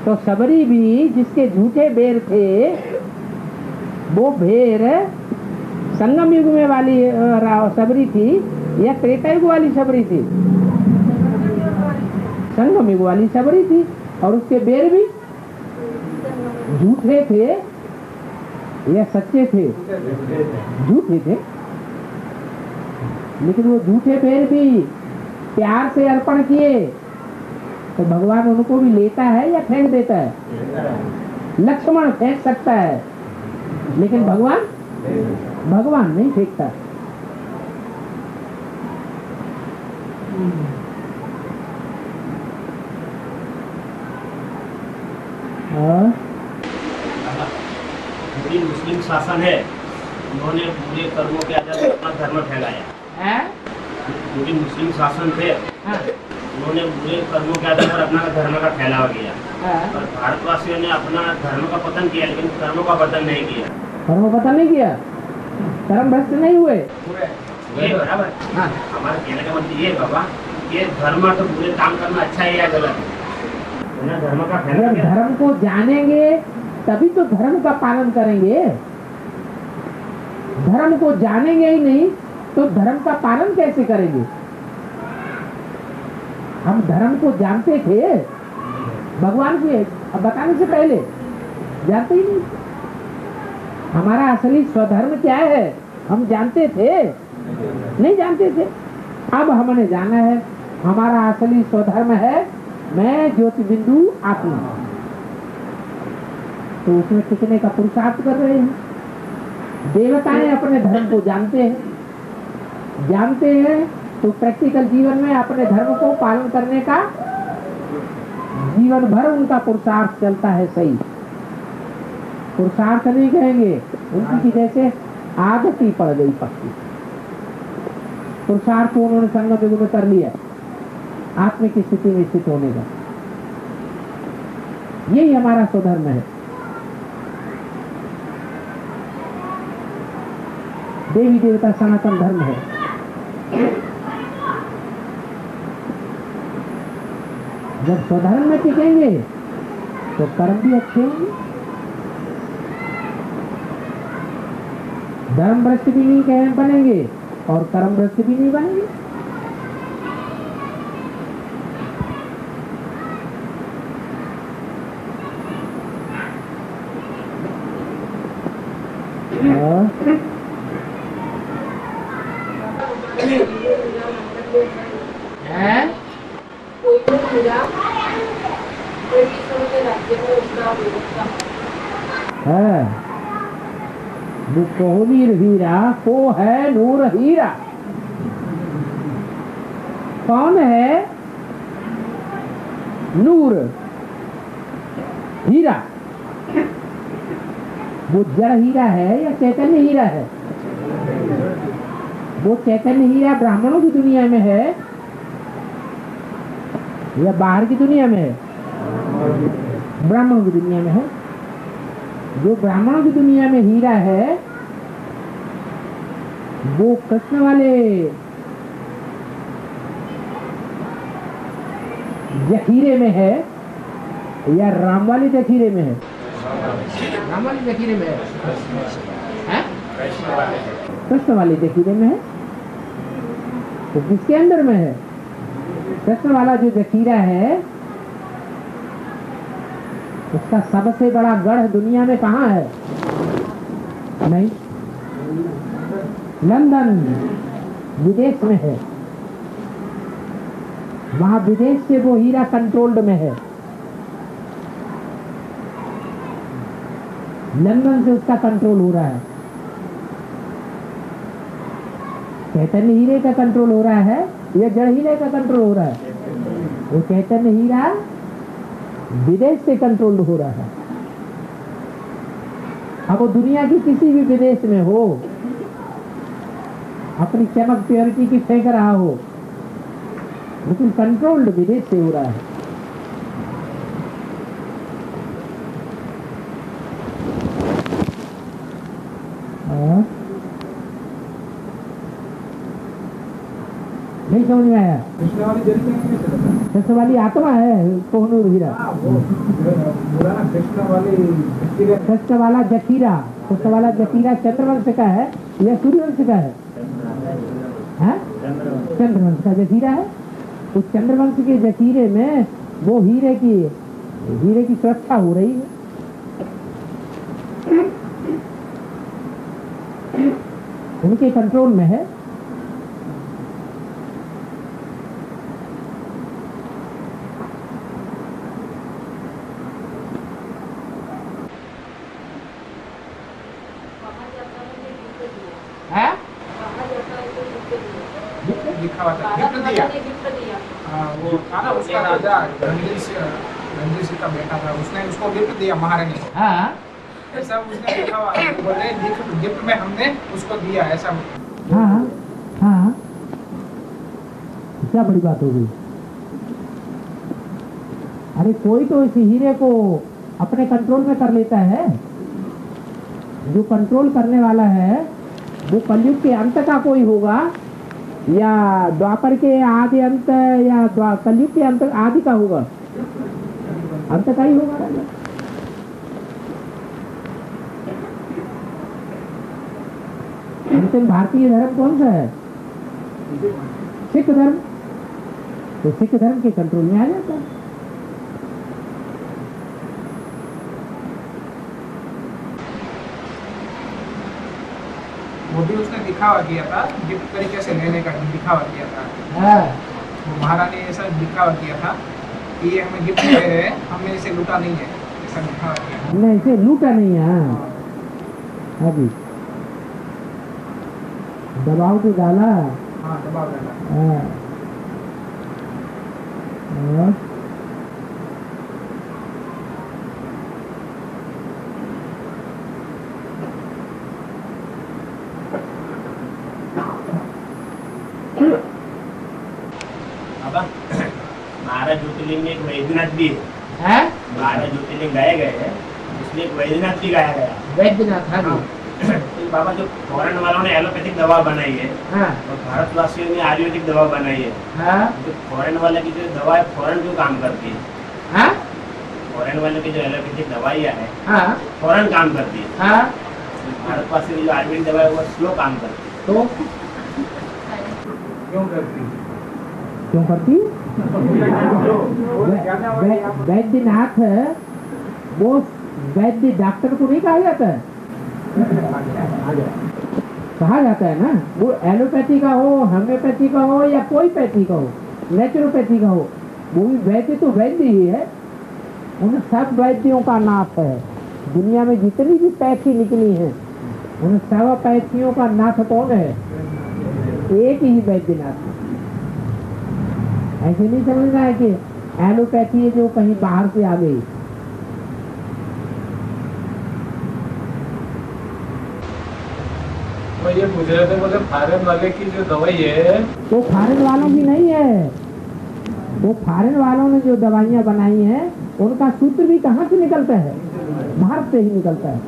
तो सबरी भी जिसके झूठे बेर थे, वो भेर संगम युग में वाली सबरी थी या त्रेता युग वाली सबरी थी? संगम युग वाली सबरी थी। और उसके बेर भी झूठे थे या सच्चे थे? झूठे थे। लेकिन वो झूठे बेर भी प्यार से अर्पण किए तो भगवान उनको भी लेता है या फेंक देता है? लक्ष्मण फेंक सकता है, लेकिन भगवान नहीं फेंकता। मुस्लिम शासन है, उन्होंने पूरे कर्मों के आधार पर अपना धर्म फैलाया है। पूरी मुस्लिम शासन थे, उन्होंने पूरे कर्मों के आधार पर अपना धर्म का फैलावा किया। और भारतवासियों ने अपना धर्म का पतन किया, लेकिन कर्मों का पतन नहीं किया। धर्म पतन नहीं किया, धर्म भ्रष्ट नहीं हुए। बराबर। हमारा कहने का मतलब ये बाबा, ये धर्म तो पूरे काम करना अच्छा है या गलत है? धर्म का अगर धर्म को जानेंगे तभी तो धर्म का पालन करेंगे। धर्म को जानेंगे ही नहीं तो धर्म का पालन कैसे करेंगे? हम धर्म को जानते थे भगवान के बताने से पहले, जानते ही नहीं। हमारा असली स्वधर्म क्या है हम जानते थे? नहीं जानते थे। अब हमने जाना है हमारा असली स्वधर्म है मैं ज्योति बिंदु आत्मा। तो उसमें टिकने का पुरुषार्थ कर रहे हैं। देवताएं अपने धर्म को जानते हैं तो प्रैक्टिकल जीवन में अपने धर्म को पालन करने का जीवन भर उनका पुरुषार्थ चलता है। सही पुरुषार्थ नहीं कहेंगे, उनकी की जैसे आदत ही पड़ गई पक्की। पुरुषार्थ को उन्होंने संगम युग में कर लिया आत्मा की स्थिति में स्थित होने का। यही हमारा स्वधर्म है। देवी देवता सनातन धर्म है। जब स्वधर्म में टिकेंगे तो कर्म भी अच्छे होंगे, धर्म भ्रष्ट भी नहीं बनेंगे और कर्म भ्रष्ट भी नहीं बनेंगे। कोहनीर हीरा को है नूर हीरा। कौन है नूर हीरा? वो जड़ हीरा है या चैतन्य हीरा है? वो चैतन्य हीरा ब्राह्मणों की दुनिया में है या बाहर की दुनिया में है? ब्राह्मणों की दुनिया में है। जो ब्राह्मणों की दुनिया में हीरा है वो कृष्ण वाले जखीरे में है या राम वाले जखीरे में है? राम वाले जखीरे में है? कृष्ण वाले जखीरे में है। तो किसके अंदर में है? कृष्ण वाला जो जखीरा है उसका सबसे बड़ा गढ़ दुनिया में कहाँ है? नहीं, लंदन विदेश में है। वहां विदेश से वो हीरा कंट्रोल्ड में है। लंदन से उसका कंट्रोल हो रहा है। चैतन्य हीरे का कंट्रोल हो रहा है या जड़ हीरे का कंट्रोल हो रहा है? वो चैतन्य हीरा विदेश से कंट्रोल हो रहा है। अब वो दुनिया की किसी भी विदेश में हो, अपनी चमक प्योरिटी की फेंक रहा हो, लेकिन कंट्रोल्ड विदेश से हो रहा है। नहीं समझ में आया? कृष्ण वाली आत्मा है कोहनूर हीरा। कृष्ण वाला जखीरा, कृष्ण वाला जखीरा चंद्रवंश का है या सूर्यवंश का है? चंद्रवंश का जखीरा है। उस चंद्रवंश के जखीरे में वो हीरे की सुरक्षा हो रही है। उनके कंट्रोल में है। लिखा हुआ था, गिफ्ट दिया। वो था ना उसका राजा रणजीत सिंह का बेटा था, उसने उसको गिफ्ट दिया महारानी। ऐसा उसने लिखा हुआ, बोले गिफ्ट में हमने उसको दिया ऐसा। हाँ, क्या बड़ी बात हो गई? अरे कोई तो इस हीरे को अपने कंट्रोल में कर लेता है। जो कंट्रोल करने वाला है वो कलयुग के अंत का कोई होगा या द्वापर के आदि अंत या कलयुग के अंत आदि का होगा? अंत का ही होगा। अंतिम भारतीय धर्म कौन सा है? सिख धर्म। तो सिख धर्म के कंट्रोल में आ जाता है। वो भी उसने दिखावा किया था, गिफ्ट तरीके से लेने का दिखावा किया था। वो महारानी ने ऐसा दिखावा किया था कि ये हमें गिफ्ट दे रहे हैं, हमने इसे लूटा नहीं है, ऐसा दिखावा किया। हमने इसे लूटा नहीं है। अभी दबाव तो डाला। हाँ, दबाव डाला। बारह ज्योतिर्लिंग में एक वैद्यनाथ भी है। 12 ज्योतिर्लिंग गाए गए हैं, उसमें एक वैद्यनाथ भी गाया गया। वैद्यनाथ, हाँ। बाबा जो फॉरेन वालों ने एलोपैथिक दवा बनाई है और भारतवासियों ने आयुर्वेदिक दवा बनाई है, जो फॉरेन वाले की जो दवा है फॉरेन क्यों काम करती है? फॉरेन वाले की जो एलोपैथिक दवाइयाँ है फॉरेन काम करती है, भारतवासियों की जो आयुर्वेदिक दवा है वो स्लो काम करती है। तो क्यों करती? क्यों करती? वैद्यनाथ वो वैद्य डॉक्टर को नहीं कहा जाता है, कहा जाता है ना। वो एलोपैथी का हो, होम्योपैथी का हो या कोई पैथी का हो, नेचुरोपैथी का हो, वो भी वैद्य तो वैद्य ही है। उन सब वैद्यों का नाथ है। दुनिया में जितनी भी पैथी निकली है उन सब पैथियों का नाथ कौन है? एक ही वैद्यनाथ। ऐसे नहीं समझना है कि एलोपैथी है जो कहीं बाहर से आ गई। तो ये पूछ रहे थे, बोले फॉरेन वाले की जो दवाई है वो फॉरेन वालों की नहीं है। वो फॉरेन वालों ने जो दवाइयाँ बनाई हैं उनका सूत्र भी कहाँ से निकलता है? भारत से ही निकलता है।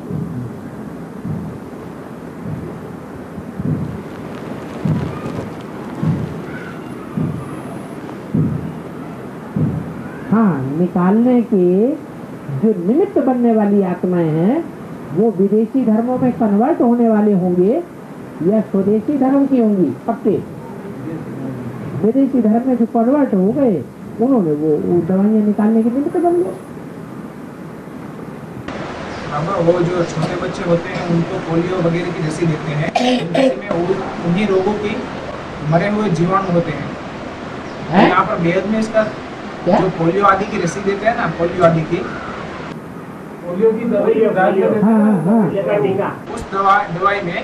हाँ, निकालने के जो निमित्त बनने वाली आत्माएं हैं वो विदेशी धर्मों में कन्वर्ट होने वाले होंगे या स्वदेशी धर्म की होंगी? पक्के विदेशी धर्म में जो कन्वर्ट हो गए उन्होंने वो दवाइयाँ निकालने के निमित्त बन गए। वो जो छोटे बच्चे होते हैं उनको पोलियो वगैरह की रसी देते हैं, रसी में उन्हीं रोगों की मरे हुए जीवाणु होते हैं। यहाँ पर वेद में इसका जो पोलियो आदि की रसी देते हैं ना, पोलियो आदि की पोलियो की दवाई उस दवाई में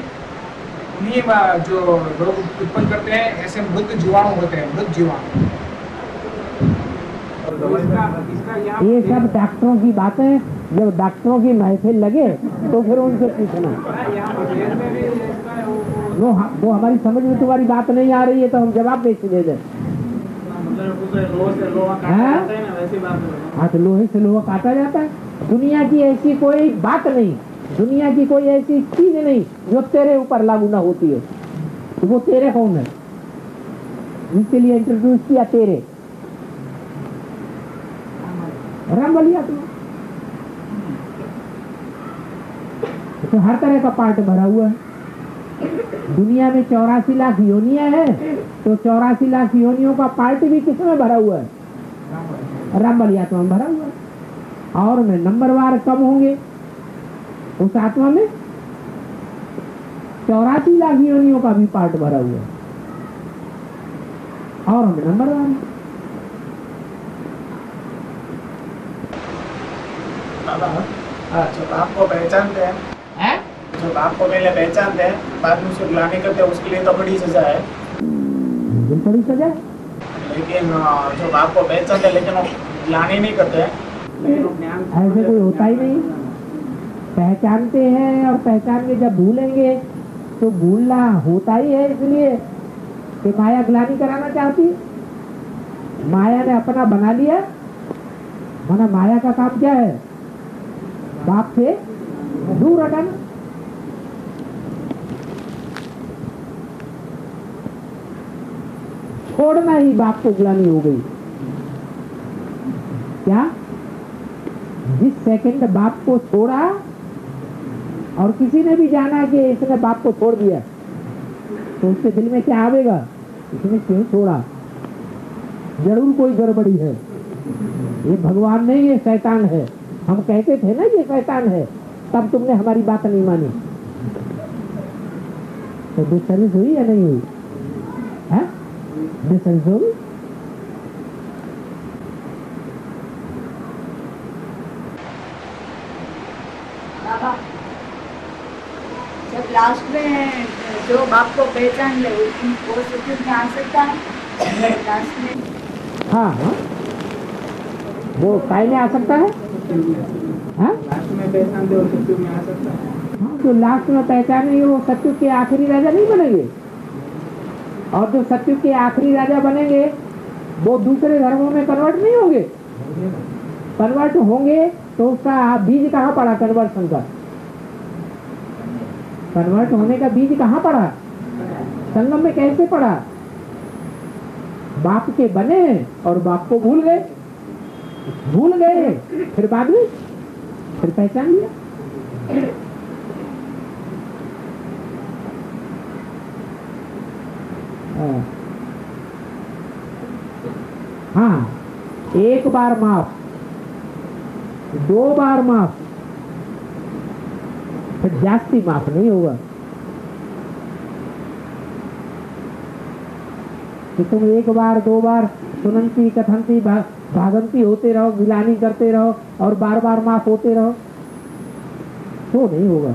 उन्हीं जो रोग उत्पन्न करते हैं ऐसे मृत जीवाणु होते हैं, मृत जीवाणु। ये सब डॉक्टरों की बातें, जब डॉक्टरों की महफिल लगे तो फिर उनसे पूछना। वो हमारी समझ में तुम्हारी बात नहीं आ रही है तो हम जवाब कैसे दे दें? हाँ, तो लोहे से लोहा काटा जाता है। दुनिया की ऐसी कोई बात नहीं, दुनिया की कोई ऐसी चीज नहीं जो तेरे ऊपर लागू ना होती है। तो वो तेरे कौन है जिसके लिए इंट्रोड्यूस किया? तेरे राम वाली आत्मा। तो हर तरह का पार्ट भरा हुआ है। दुनिया में 84 लाख योनियां हैं, तो 84 लाख योनियों का पार्ट भी किसमें भरा हुआ है? राम वाली आत्मा में भरा हुआ है। और में नंबरवार कम होंगे उस आत्मा में 84 लाख योनियों का भी पार्ट भरा हुआ है और हमें नंबरवार। जो बाप को पहचानते हैं, जो बाप को पहले पहचानते हैं बाद में उसे ग्लानि करते हैं, उसके लिए तो बड़ी सजा है। बड़ी सजा है, लेकिन जो बाप को पहचानते हैं लेकिन वो ग्लानि नहीं करते हैं। ऐसे कोई होता ही नहीं। पहचानते हैं और पहचान के जब भूलेंगे तो भूलना होता ही है, इसलिए कि माया ग्लानि कराना चाहती है। माया ने अपना बना लिया। माना माया का काम क्या है? बाप से दूर हटाना। छोड़ना ही बाप को ग्लानि हो गई। क्या? जिस सेकंड बाप को छोड़ा और किसी ने भी जाना कि इसने बाप को छोड़ दिया तो उसके दिल में क्या आवेगा? इसने क्यों छोड़ा? जरूर कोई गड़बड़ी है। ये भगवान नहीं, ये शैतान है। हम कहते थे ना ये शैतान है, तब तुमने हमारी बात नहीं मानी। तो डिसर्विस हुई या नहीं हुई? है डिसर्विस होगी। जब लास्ट में जो बाप को पहचान ले वो सत्युग में आ सकता है लास्ट में। हाँ हाँ, वो काय में आ सकता है। हाँ, लास्ट में पहचान दे और सत्युग में आ सकता है। हाँ, जो लास्ट में पहचानेंगे वो सत्युग के आखिरी राजा नहीं बनेंगे। और जो सत्युग के आखिरी राजा बनेंगे वो दूसरे धर्मों में कन्वर्ट नहीं होंगे। कन्वर्ट होंगे तो उसका बीज कहाँ पड़ा? कन्वर्सन का। कन्वर्ट होने का बीज कहाँ पड़ा? संगम में कैसे पड़ा? बाप के बने और बाप को भूल गए, फिर बाद में फिर पहचान लिया। हाँ, एक बार माफ, 2 बार माफ, फिर जास्ती माफ नहीं होगा। कि तुम 1 बार 2 बार सुनंती कथंती भागंती होते रहो, गिलानी करते रहो और बार बार माफ होते रहो, तो नहीं होगा।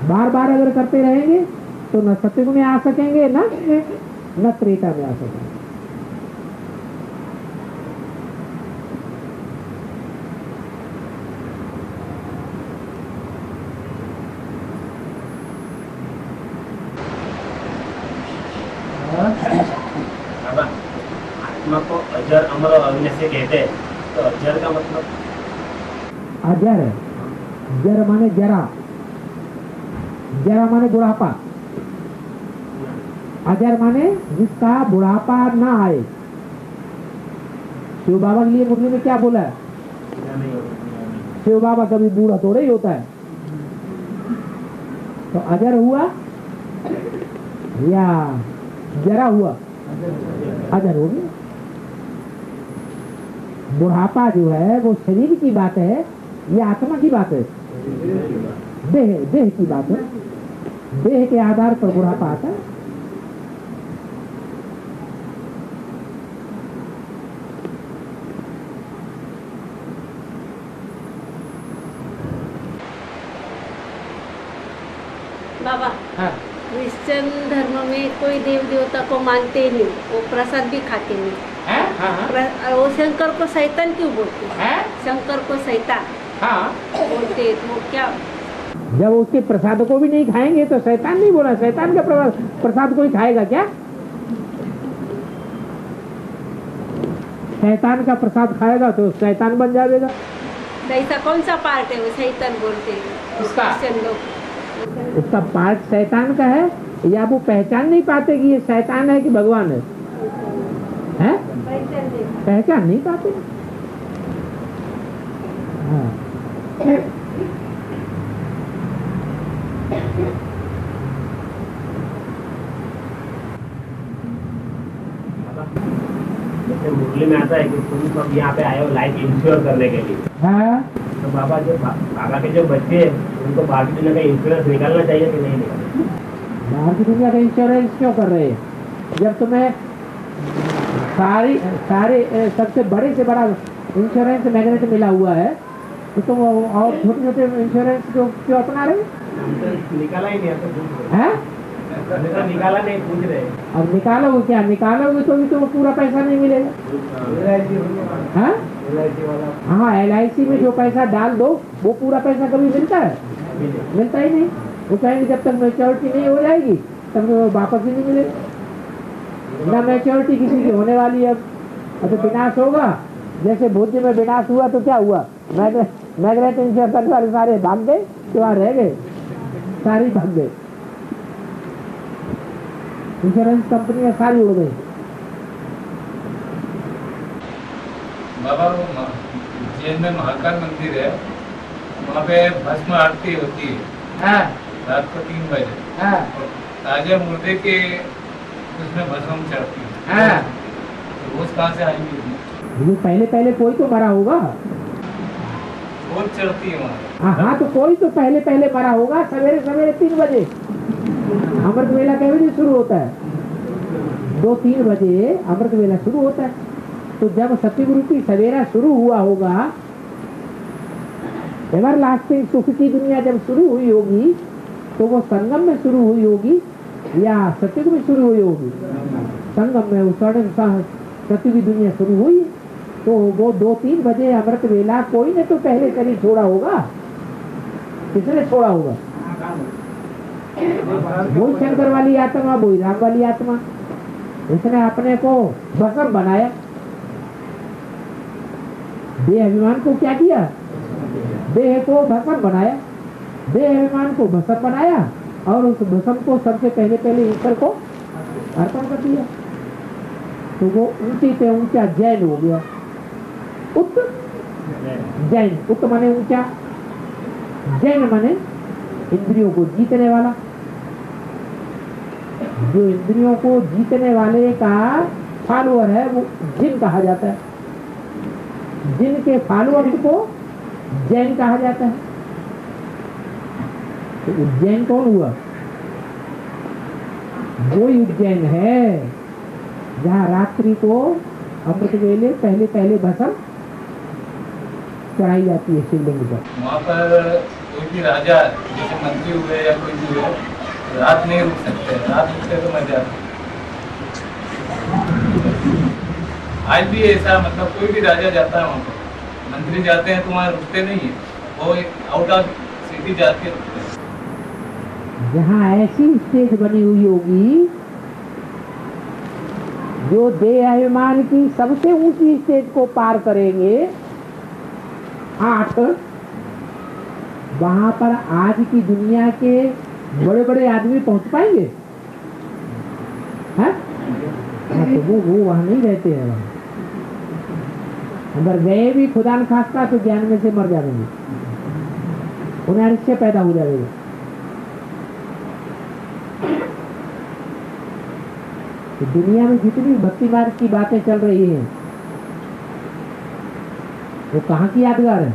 बार बार अगर करते रहेंगे तो न सत्युग में आ सकेंगे न त्रेता में आ सकेंगे। आत्मा को अजर अमर और अविनाशी कहते हैं, तो अजर का मतलब? अजर, जर माने जरा, जरा माने बुढ़ापा, अजर माने जिसका बुढ़ापा ना आए। शिव बाबा के लिए मुरली में क्या बोला है? शिव बाबा कभी बूढ़ा थोड़ा ही होता है। तो अजर हुआ या जरा हुआ? अजर हो गया। बुढ़ापा जो है वो शरीर की बात है या आत्मा की बात है? देह की बात है। देह के आधार पर बुढ़ापा आता है। बाबा, हाँ। क्रिश्चियन धर्म में कोई देव देवता को मानते ही नहीं, वो प्रसाद भी खाते नहीं। वो शंकर को शैतान क्यों बोलते हैं? शंकर को शैतान बोलते तो क्या? जब उसके प्रसाद को भी नहीं खाएंगे तो शैतान नहीं बोला। शैतान का प्रसाद कोई खाएगा क्या? शैतान का प्रसाद खाएगा तो शैतान बन जाएगा। ऐसा कौन सा पार्ट है वो शैतान बोलते हैं क्रिश्चियन लोग? उसका पार्ट शैतान का है या वो पहचान नहीं पाते कि ये शैतान है कि भगवान है? हैं? पहचान नहीं पाते। हाँ। जैसे मुरली में आता है कि तुम सब यहाँ पे आए हो लाइफ इंश्योर करने के लिए। हाँ। तो बाबा जो बाबा के जो बच्चे हैं उनको बाहर की दुनिया का इंश्योरेंस निकालना चाहिए कि नहीं निकालना? बाहर की दुनिया का इंश्योरेंस क्यों कर रहे हैं? जब तुम्हें सारे सबसे बड़े से बड़ा इंश्योरेंस मैग्नेट मिला हुआ है तो तुम और छोटे छोटे इंश्योरेंस क्यों अपना रहे? निकाला ही नहीं है? तो निकाला नहीं, पूछ रहे। अब निकालोगे क्या? निकालोगे तो भी तो पूरा पैसा नहीं मिलेगा। हाँ, LIC में जो पैसा डाल दो वो पूरा पैसा कभी मिलता है? मिलता ही नहीं। वो कहेंगे जब तक मैच्योरिटी नहीं हो जाएगी तब वापस ही नहीं मिलेगा। ना मैच्योरिटी किसी की होने वाली है। अब तो विनाश होगा। जैसे भोज्य में विनाश हुआ तो क्या हुआ? मैग्नेट इंश्योरेंस वाले सारे भाग गए, तो वहाँ रह गए, सारी भाग गए। इंश्योरेंस कंपनियां सारी उड़ गई। बाबा वो जैन में महाकाल मंदिर है, वहाँ पे भस्म आरती होती है। हाँ। रात को 3 बजे। हाँ। ताजे मुर्दे के उसमें भस्म चढ़ती है। हाँ। तो वो कहाँ से आएंगे? ये पहले कोई तो मरा होगा। वो चढ़ती है वहाँ। हाँ, तो कोई तो पहले मरा होगा। सवेरे 3 बजे अमृत वेला कै बजे शुरू होता है? 2-3 बजे अमृत वेला शुरू होता है। तो जब सतयुग रूपी सवेरा शुरू हुआ होगा, एवर लास्टिंग सुख की दुनिया जब शुरू हुई होगी तो वो संगम में शुरू हुई होगी या सतयुग में शुरू हुई होगी? संगम में वो स्वर्ण सतयुग की दुनिया शुरू हुई। तो वो 2-3 बजे अमृत वेला कोई ने तो पहले शरीर छोड़ा होगा। किसने छोड़ा होगा? वही शंकर वाली आत्मा, वही राम वाली आत्मा। इसने अपने को भस्म बनाया। देह अभिमान को क्या किया? देह को भस्म बनाया। देह अभिमान को भस्म बनाया और उस भस्म को सबसे पहले ईश्वर को अर्पण कर दिया, तो वो ऊंचे पे ऊंचा जैन हो गया। उत जैन, उत माने ऊंचा, जैन माने इंद्रियों को जीतने वाला। जो इंद्रियों को जीतने वाले का फॉलोअर है वो जिन कहा जाता है, जिन के फॉलोअर को जैन कहा जाता है। तो उज्जैन कौन हुआ? वो उज्जैन है जहाँ रात्रि को अमृत वेले पहले भस्म चढ़ाई जाती है शिवलिंग पर। वहाँ पर कोई भी राजा जैसे मंत्री हुए या कोई भी हुए रात नहीं रुक सकते, रात रुकते तो मजा आता। आज भी ऐसा, मतलब कोई भी राजा जाता है वहाँ पर, मंत्री जाते हैं तो वहाँ रुकते नहीं है, वो आउट ऑफ सिटी जाके रुकते हैं। जहाँ ऐसी स्टेज बनी हुई होगी जो देह अभिमान की सबसे ऊंची स्टेज को पार करेंगे 8, वहां पर आज की दुनिया के बड़े बड़े आदमी पहुंच पाएंगे? हैं? तो वो वहां नहीं रहते हैं। अगर गए भी खुदा न खास्ता तो ज्ञान में से मर जाएंगे, उन्हें अनिश्चय पैदा हो जाएगा। तो दुनिया में जितनी भक्ति मार्ग की बातें चल रही हैं वो कहाँ की यादगार है?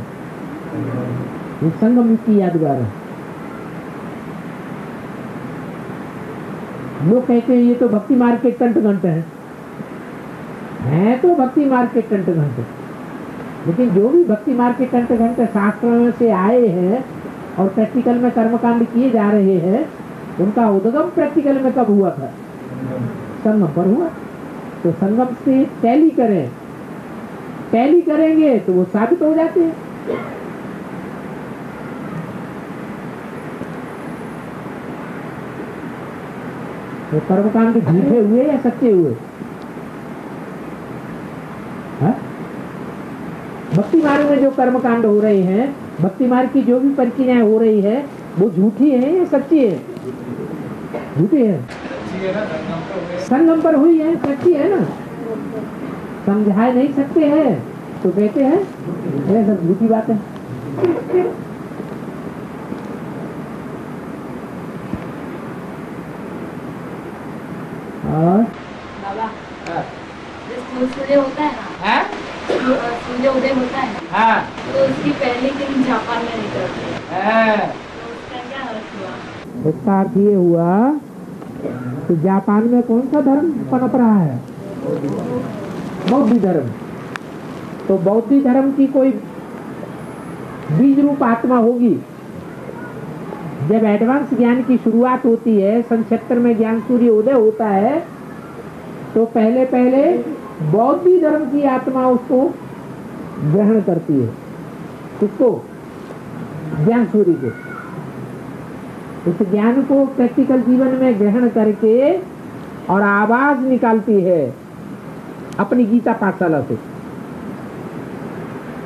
वो संगम युग की यादगार है। लोग कहते हैं ये तो भक्ति मार्ग के कंठ घंटे हैं तो भक्ति मार्ग के कंठ घंटे, लेकिन जो भी भक्ति मार्ग के कंठ घंटे शास्त्रों से आए हैं और प्रैक्टिकल में कर्मकांड किए जा रहे हैं, उनका उद्गम प्रैक्टिकल में कब हुआ था? संगम पर हुआ। तो संगम से टैली करें, टैली करेंगे तो वो साबित हो जाते हैं। तो कर्मकांड झूठे हुए या सच्चे हुए? भक्ति मार्ग में जो कर्मकांड हो रहे हैं, भक्ति मार्ग की जो भी प्रक्रियाएं हो रही है, वो झूठी है या सच्ची है? झूठी है। संगम पर हुई है, सच्ची है ना। समझा नहीं सकते हैं तो कहते हैं ये सब झूठी बात है। और सूर्य होता है ना, सूर्य उदय होता है ना, तो उसकी पहले दिन जापान में निकलते हैं, तो उसका क्या अर्थ हुआ? इसका अर्थ ये हुआ कि जापान में कौन सा धर्म पनप रहा है? बौद्ध धर्म। तो बौद्ध धर्म की कोई बीज रूप आत्मा होगी। जब एडवांस ज्ञान की शुरुआत होती है, सन 76 में ज्ञान सूर्य उदय होता है, तो पहले बौद्ध धर्म की आत्मा उसको ग्रहण करती है। किसको? ज्ञान सूर्य को। उस ज्ञान को प्रैक्टिकल जीवन में ग्रहण करके और आवाज निकालती है अपनी गीता पाठशाला से।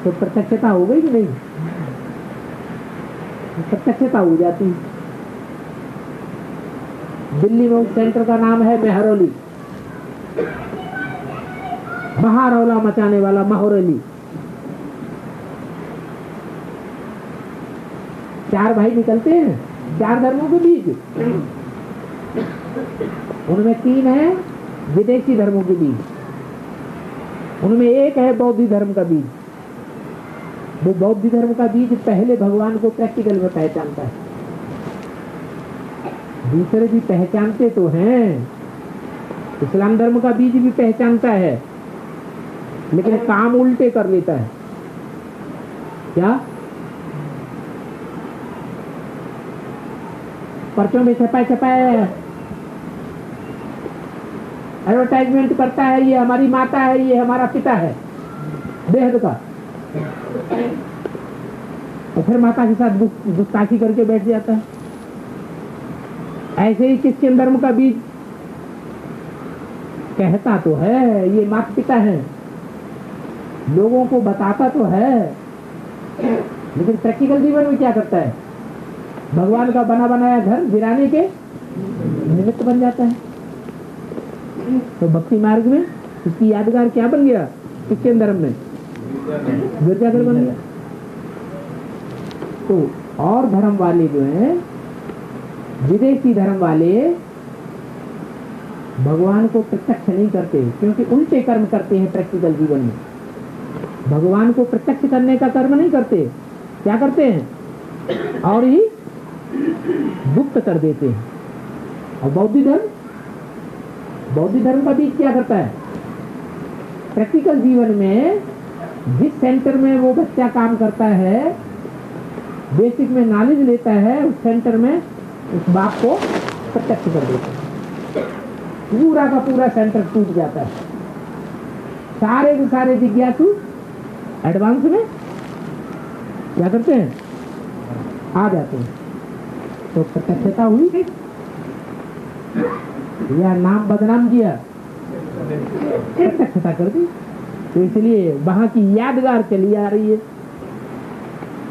तो प्रत्यक्षता हो गई कि नहीं? प्रत्यक्षता हो जाती है। दिल्ली में उस सेंटर का नाम है मेहरौली, महारौला मचाने वाला महरौली। 4 भाई निकलते हैं, 4 धर्मों के बीच। उनमें 3 है विदेशी धर्मों के बीज, उनमें 1 है बौद्ध धर्म का बीज। वो बौद्ध धर्म का बीज पहले भगवान को प्रैक्टिकल में पहचानता है। दूसरे भी पहचानते तो हैं, इस्लाम धर्म का बीज भी पहचानता है, लेकिन काम उल्टे कर लेता है। क्या? पर्चों में छपाए एडवर्टाइजमेंट करता है, ये हमारी माता है, ये हमारा पिता है बेहद का, और फिर माता के साथ गुस्ताखी करके बैठ जाता है। ऐसे ही क्रिश्चियन धर्म का बीज कहता तो है ये माता पिता है, लोगों को बताता तो है, लेकिन प्रैक्टिकल जीवन में क्या करता है? भगवान का बना बनाया घर गिराने के निमित्त बन जाता है। तो भक्ति मार्ग में इसकी यादगार क्या बन गया? क्रिश्चियन धर्म में गिरजाघर बन गया। तो और धर्म वाले जो हैं, विदेशी धर्म वाले भगवान को प्रत्यक्ष नहीं करते, क्योंकि उल्टे कर्म करते हैं प्रैक्टिकल जीवन में। भगवान को प्रत्यक्ष करने का कर्म नहीं करते, क्या करते हैं? और ही गुप्त कर देते हैं। और बौद्ध धर्म का बीज क्या करता है? प्रैक्टिकल जीवन में जिस सेंटर में वो बच्चा काम करता है, बेसिक में नॉलेज लेता है, उस सेंटर में उस बाप को प्रत्यक्ष कर देता है। पूरा का पूरा सेंटर टूट जाता है। सारे के सारे जिज्ञासु एडवांस में क्या करते हैं? आ जाते हैं। तो प्रत्यक्षता हुई, या नाम बदनाम किया, प्रत्यक्षता कर दी। तो इसलिए वहां की यादगार चली आ रही है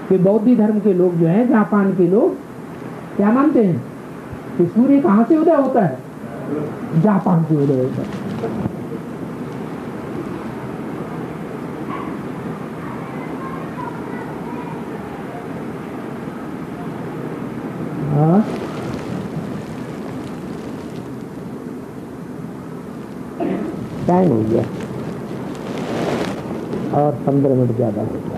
कि बौद्ध धर्म के लोग जो हैं, जापान के लोग क्या मानते हैं कि सूर्य कहां से उदय होता है? जापान से उदय होता है। टाइम हो गया और 15 मिनट ज्यादा हो गया।